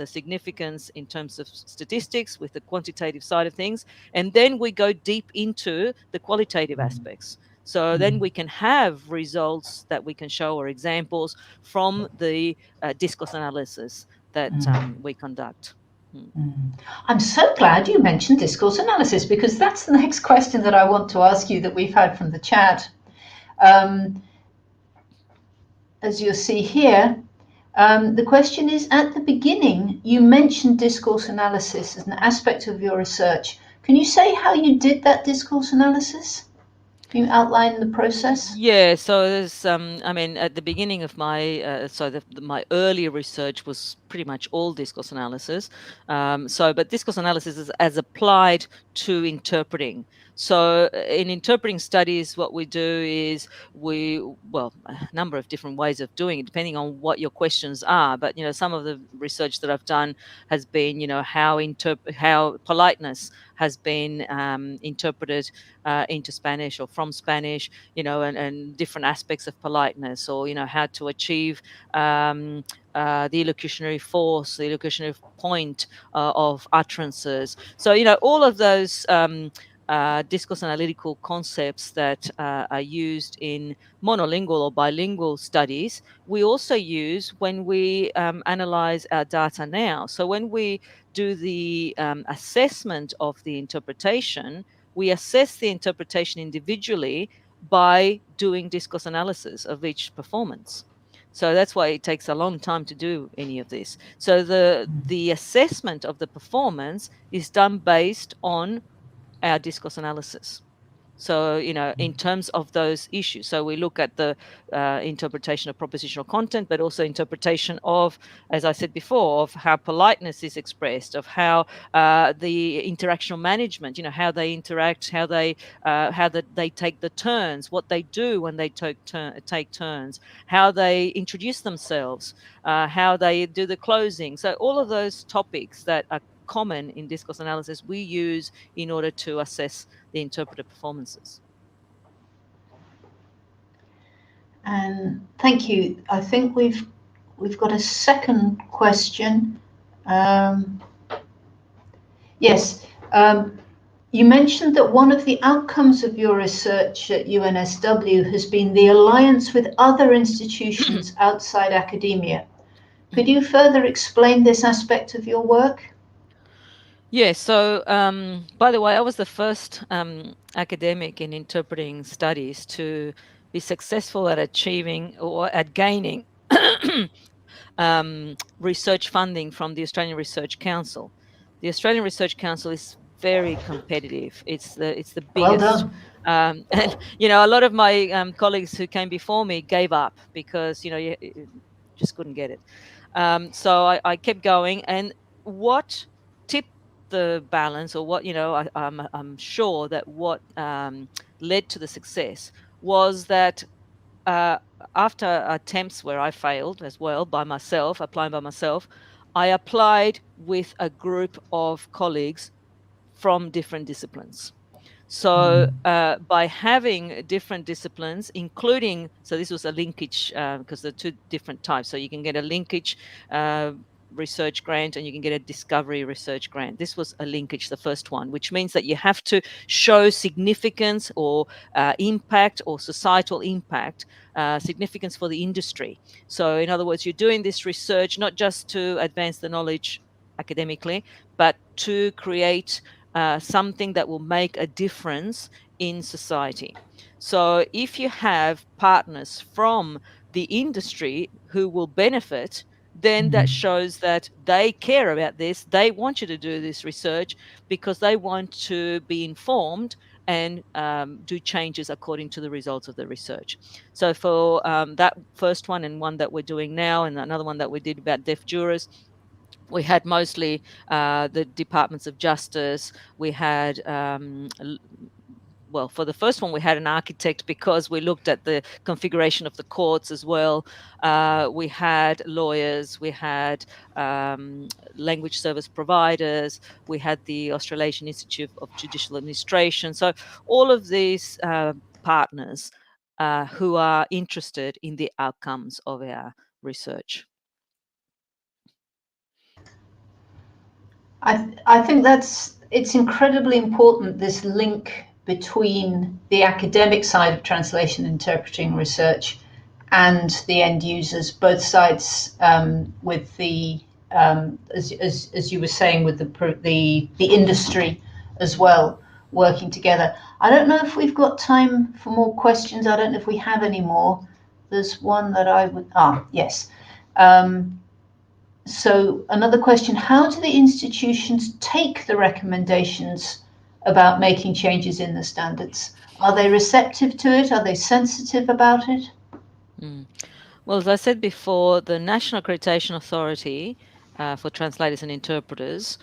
significance in terms of statistics with the quantitative side of things, and then we go deep into the qualitative aspects. So then we can have results that we can show, or examples from the discourse analysis that we conduct. I'm so glad you mentioned discourse analysis, because that's the next question that I want to ask you that we've had from the chat. As you'll see here, the question is, at the beginning, you mentioned discourse analysis as an aspect of your research. Can you say how you did that discourse analysis? Can you outline the process? Yeah, so there's, at the beginning of my, my earlier research was pretty much all discourse analysis. But discourse analysis is as applied to interpreting. So in interpreting studies, what we do is a number of different ways of doing it, depending on what your questions are. But, some of the research that I've done has been, how politeness has been interpreted into Spanish or from Spanish, and different aspects of politeness, or, how to achieve the elocutionary force, the elocutionary point of utterances. So, all of those discourse analytical concepts that are used in monolingual or bilingual studies, we also use when we analyze our data now. So when we do the assessment of the interpretation, we assess the interpretation individually by doing discourse analysis of each performance. So that's why it takes a long time to do any of this. So the assessment of the performance is done based on our discourse analysis. So, in terms of those issues. So we look at the interpretation of propositional content, but also interpretation of, as I said before, of how politeness is expressed, of how the interactional management, how they interact, how they take the turns, what they do when they take turns, how they introduce themselves, how they do the closing. So all of those topics that are common in discourse analysis we use in order to assess the interpreter performances. And thank you. I think we've got a second question. Yes. You mentioned that one of the outcomes of your research at UNSW has been the alliance with other institutions outside academia. Could you further explain this aspect of your work? Yes. So, by the way, I was the first academic in interpreting studies to be successful at achieving or at gaining research funding from the Australian Research Council. The Australian Research Council is very competitive. It's the Well biggest. done. And a lot of my colleagues who came before me gave up because you just couldn't get it. So I kept going, and what tipped the balance, or what I'm sure that what led to the success was that uh, after attempts where I failed as well by myself, applying by myself, I applied with a group of colleagues from different disciplines. So by having different disciplines, including, so this was a linkage because there are two different types. So you can get a linkage research grant and you can get a discovery research grant. This was a linkage, the first one, which means that you have to show significance or impact or societal impact, significance for the industry. So in other words, you're doing this research not just to advance the knowledge academically, but to create something that will make a difference in society. So if you have partners from the industry who will benefit, then that shows that they care about this. They want you to do this research because they want to be informed and do changes according to the results of the research. So for that first one, and one that we're doing now, and another one that we did about deaf jurors, we had mostly the departments of justice. We had well, for the first one, we had an architect because we looked at the configuration of the courts as well. We had lawyers, we had language service providers, we had the Australasian Institute of Judicial Administration. So all of these partners who are interested in the outcomes of our research. I think it's incredibly important, this link between the academic side of translation, interpreting, research, and the end users, both sides, with the as you were saying, with the industry as well, working together. I don't know if we've got time for more questions. I don't know if we have any more. There's one that I would yes. So another question, how do the institutions take the recommendations about making changes in the standards? Are they receptive to it? Are they sensitive about it? Well, as I said before, the National Accreditation Authority for Translators and Interpreters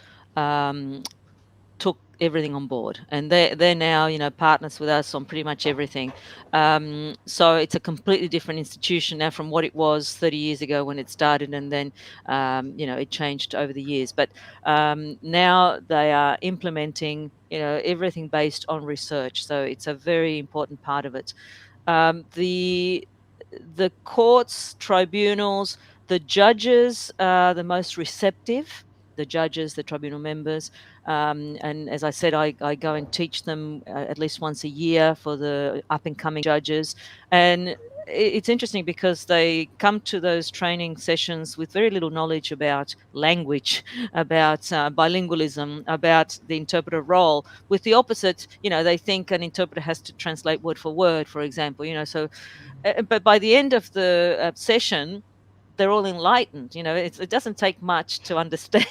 took everything on board, and they're now partners with us on pretty much everything. So it's a completely different institution now from what it was 30 years ago when it started, and then it changed over the years. But now they are implementing everything based on research, so it's a very important part of it. The courts, tribunals, the judges are the most receptive. The judges, the tribunal members, and as I said, I go and teach them at least once a year for the up and coming judges. And it's interesting because they come to those training sessions with very little knowledge about language, about bilingualism, about the interpreter role. With the opposite, they think an interpreter has to translate word for word, for example. So, but by the end of the session, they're all enlightened. It doesn't take much to understand.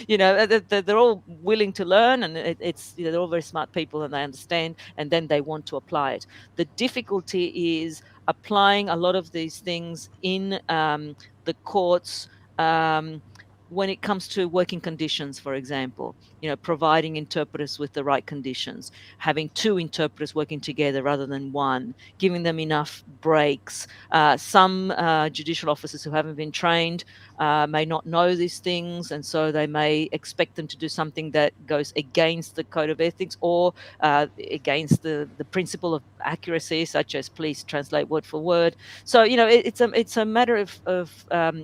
They're all willing to learn, and they're all very smart people, and they understand, and then they want to apply it. The difficulty is applying a lot of these things in the courts. When it comes to working conditions, for example, providing interpreters with the right conditions, having two interpreters working together rather than one, giving them enough breaks. Some judicial officers who haven't been trained may not know these things, and so they may expect them to do something that goes against the code of ethics or against the principle of accuracy, such as please translate word for word. So it's a matter of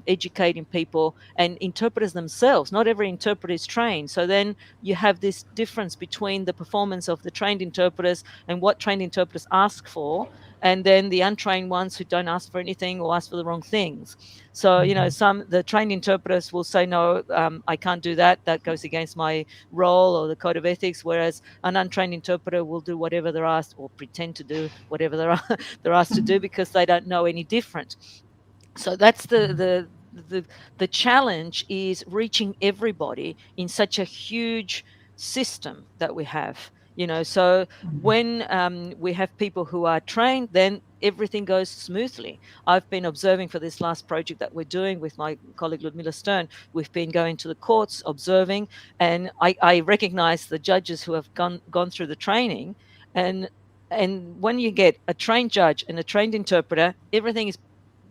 educating people and interpreters themselves. Not every interpreter is trained, so then you have this difference between the performance of the trained interpreters and what trained interpreters ask for, and then the untrained ones who don't ask for anything or ask for the wrong things. So the trained interpreters will say, no, I can't do that, that goes against my role or the code of ethics, whereas an untrained interpreter will do whatever they're asked, or pretend to do whatever they're asked to do, because they don't know any different. So that's the challenge, is reaching everybody in such a huge system that we have. So when we have people who are trained, then everything goes smoothly. I've been observing for this last project that we're doing with my colleague Ludmila Stern. We've been going to the courts, observing, and I recognize the judges who have gone through the training, and when you get a trained judge and a trained interpreter, everything is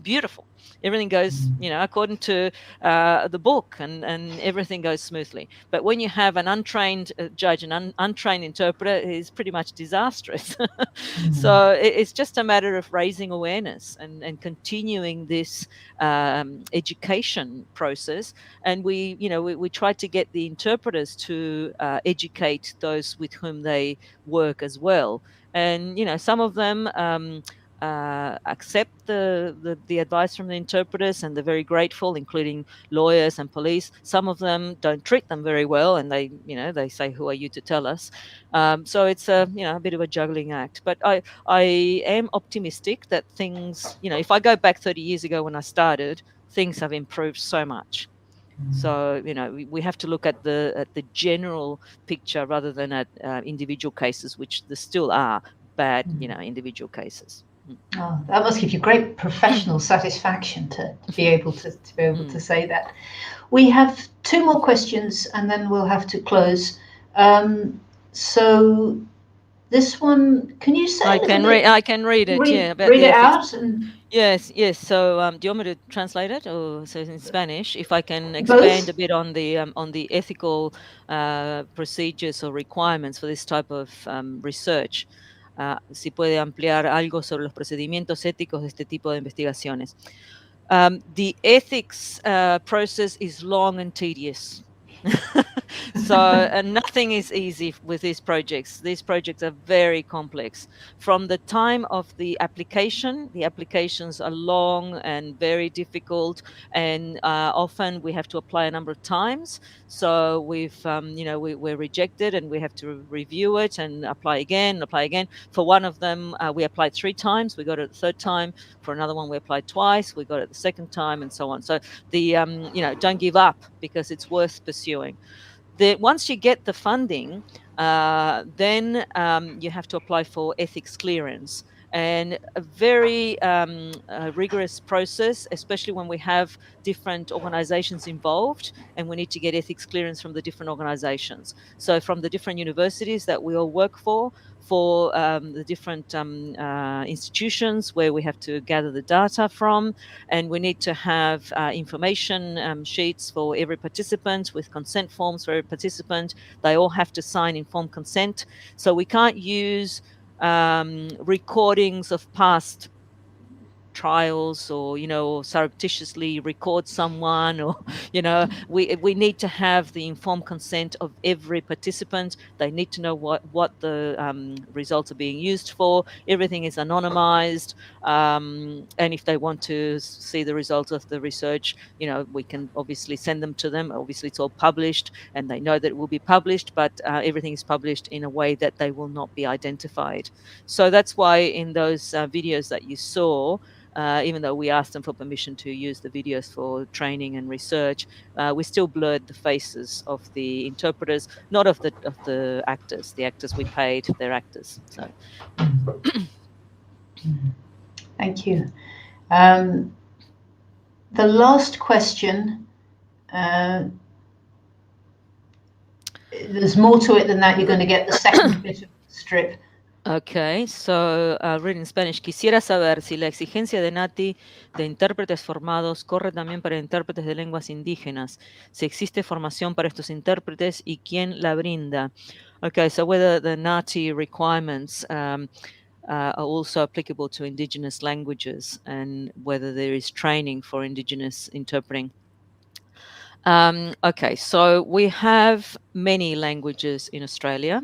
beautiful. Everything goes, according to the book, and everything goes smoothly. But when you have an untrained judge and untrained interpreter, it is pretty much disastrous. So it's just a matter of raising awareness and continuing this education process. And we try to get the interpreters to educate those with whom they work as well. And some of them accept the advice from the interpreters, and they're very grateful, including lawyers and police. Some of them don't treat them very well, and they say, who are you to tell us? So it's a bit of a juggling act. But I am optimistic that things, if I go back 30 years ago when I started, things have improved so much. So we have to look at the general picture rather than at individual cases, which there still are bad individual cases. Oh, that must give you great professional satisfaction to be able to say that. We have 2 more questions, and then we'll have to close. So this one, can you say? I can read it. Read it out. Yes. So, do you want me to translate it, or so in Spanish? If I can expand a bit on the ethical procedures or requirements for this type of research. Si puede ampliar algo sobre los procedimientos éticos de este tipo de investigaciones. The ethics process is long and tedious. So nothing is easy with these projects. These projects are very complex. From the time of the applications are long and very difficult, and often we have to apply a number of times. So we're rejected, and we have to review it and apply again. For one of them, we applied 3 times. We got it the 3rd time. For another one, we applied twice. We got it the 2nd time, and so on. So don't give up, because it's worth pursuing. Once you get the funding, then you have to apply for ethics clearance, and a very rigorous process, especially when we have different organizations involved, and we need to get ethics clearance from the different organizations. So from the different universities that we all work for the different institutions where we have to gather the data from, and we need to have information sheets for every participant with consent forms for every participant. They all have to sign informed consent. So we can't use recordings of past trials, or surreptitiously record someone, or we need to have the informed consent of every participant. They need to know what the results are being used for. Everything is anonymized, and if they want to see the results of the research, we can obviously send them to them. Obviously it's all published, and they know that it will be published, but everything is published in a way that they will not be identified. So that's why in those videos that you saw, even though we asked them for permission to use the videos for training and research, we still blurred the faces of the interpreters, not of the actors. The actors we paid, they're actors. So, thank you. The last question. There's more to it than that. You're going to get the second bit of the strip. Okay, so I'll read in Spanish. Quisiera saber si la exigencia de NATI de intérpretes formados corre también para intérpretes de lenguas indígenas, si existe formación para estos intérpretes y quién la brinda. Okay, so whether the NATI requirements are also applicable to indigenous languages and whether there is training for indigenous interpreting. Okay, so we have many languages in Australia.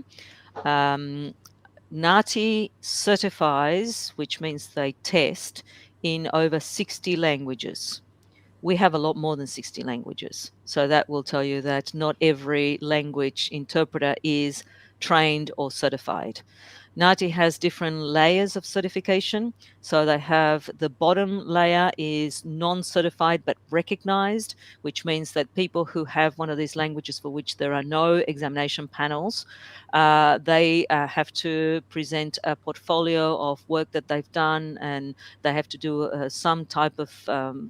NATI certifies, which means they test, in over 60 languages. We have a lot more than 60 languages. So that will tell you that not every language interpreter is trained or certified. NATI has different layers of certification. So they have the bottom layer is non-certified but recognized, which means that people who have one of these languages for which there are no examination panels, they have to present a portfolio of work that they've done, and they have to do some type of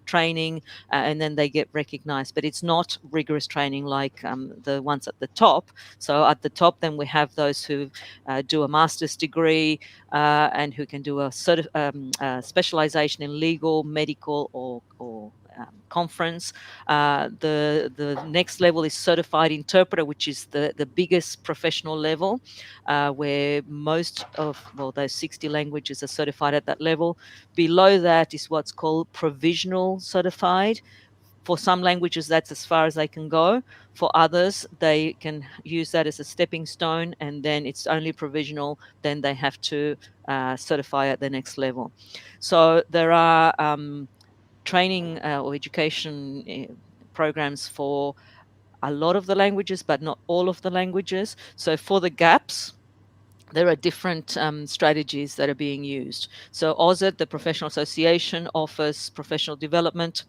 training, and then they get recognized. But it's not rigorous training like the ones at the top. So at the top, then we have those who do a master's degree and who can do a specialization in legal, medical, or conference. The next level is certified interpreter, which is the biggest professional level, where most of those 60 languages are certified at that level. Below that is what's called provisional certified. For some languages, that's as far as they can go. For others, they can use that as a stepping stone, and then it's only provisional. Then they have to certify at the next level. So there are training or education programs for a lot of the languages, but not all of the languages. So for the gaps, there are different strategies that are being used. So AUSIT, the Professional Association, offers professional development,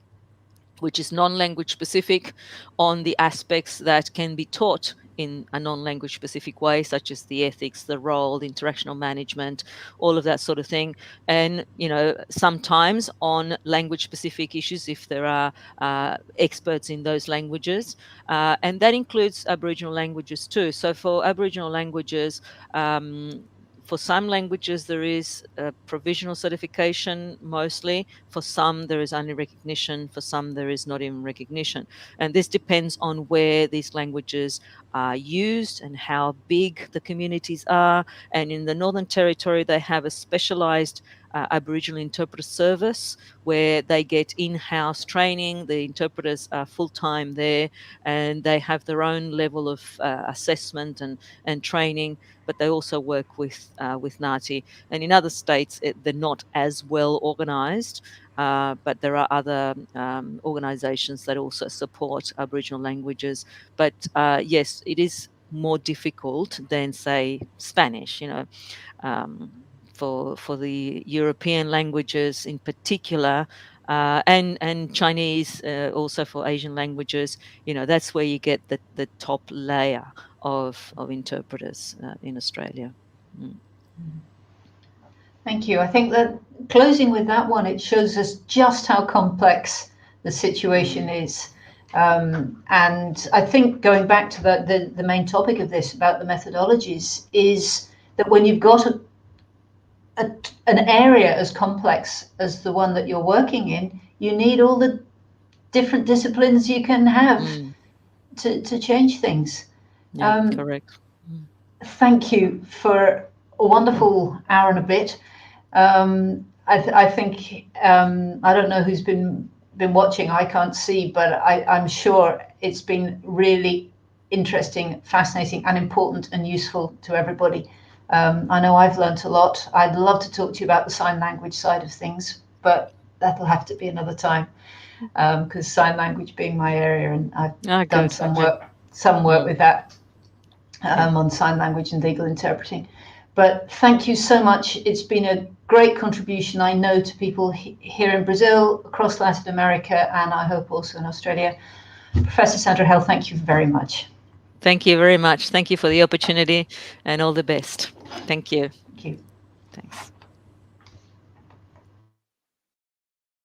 which is non-language specific on the aspects that can be taught in a non-language specific way, such as the ethics, the role, the interactional management, all of that sort of thing. And, sometimes on language specific issues, if there are experts in those languages. And that includes Aboriginal languages too. So for Aboriginal languages, for some languages, there is a provisional certification mostly. For some, there is only recognition. For some, there is not even recognition. And this depends on where these languages are used and how big the communities are. And in the Northern Territory, they have a specialized Aboriginal interpreter service where they get in-house training. The interpreters are full-time there, and they have their own level of assessment and training, but they also work with NATI. And in other states, they're not as well organized, but there are other organizations that also support Aboriginal languages. But yes, it is more difficult than, say, Spanish, for the European languages in particular, and Chinese also for Asian languages. That's where you get the top layer of interpreters in Australia. Thank you. I think that closing with that one, it shows us just how complex the situation is. And I think going back to the main topic of this about the methodologies is that when you've got an area as complex as the one that you're working in, you need all the different disciplines you can have to change things. Yeah, correct. Thank you for a wonderful hour and a bit. I think I don't know who's been watching. I can't see, but I'm sure it's been really interesting, fascinating, and important and useful to everybody. I know I've learnt a lot. I'd love to talk to you about the sign language side of things, but that'll have to be another time, because sign language being my area, and I've done some work with that on sign language and legal interpreting. But thank you so much. It's been a great contribution, I know, to people here in Brazil, across Latin America, and I hope also in Australia. Professor Sandra Hale, thank you very much. Thank you very much. Thank you for the opportunity, and all the best. Thank you. Thank you. Thanks.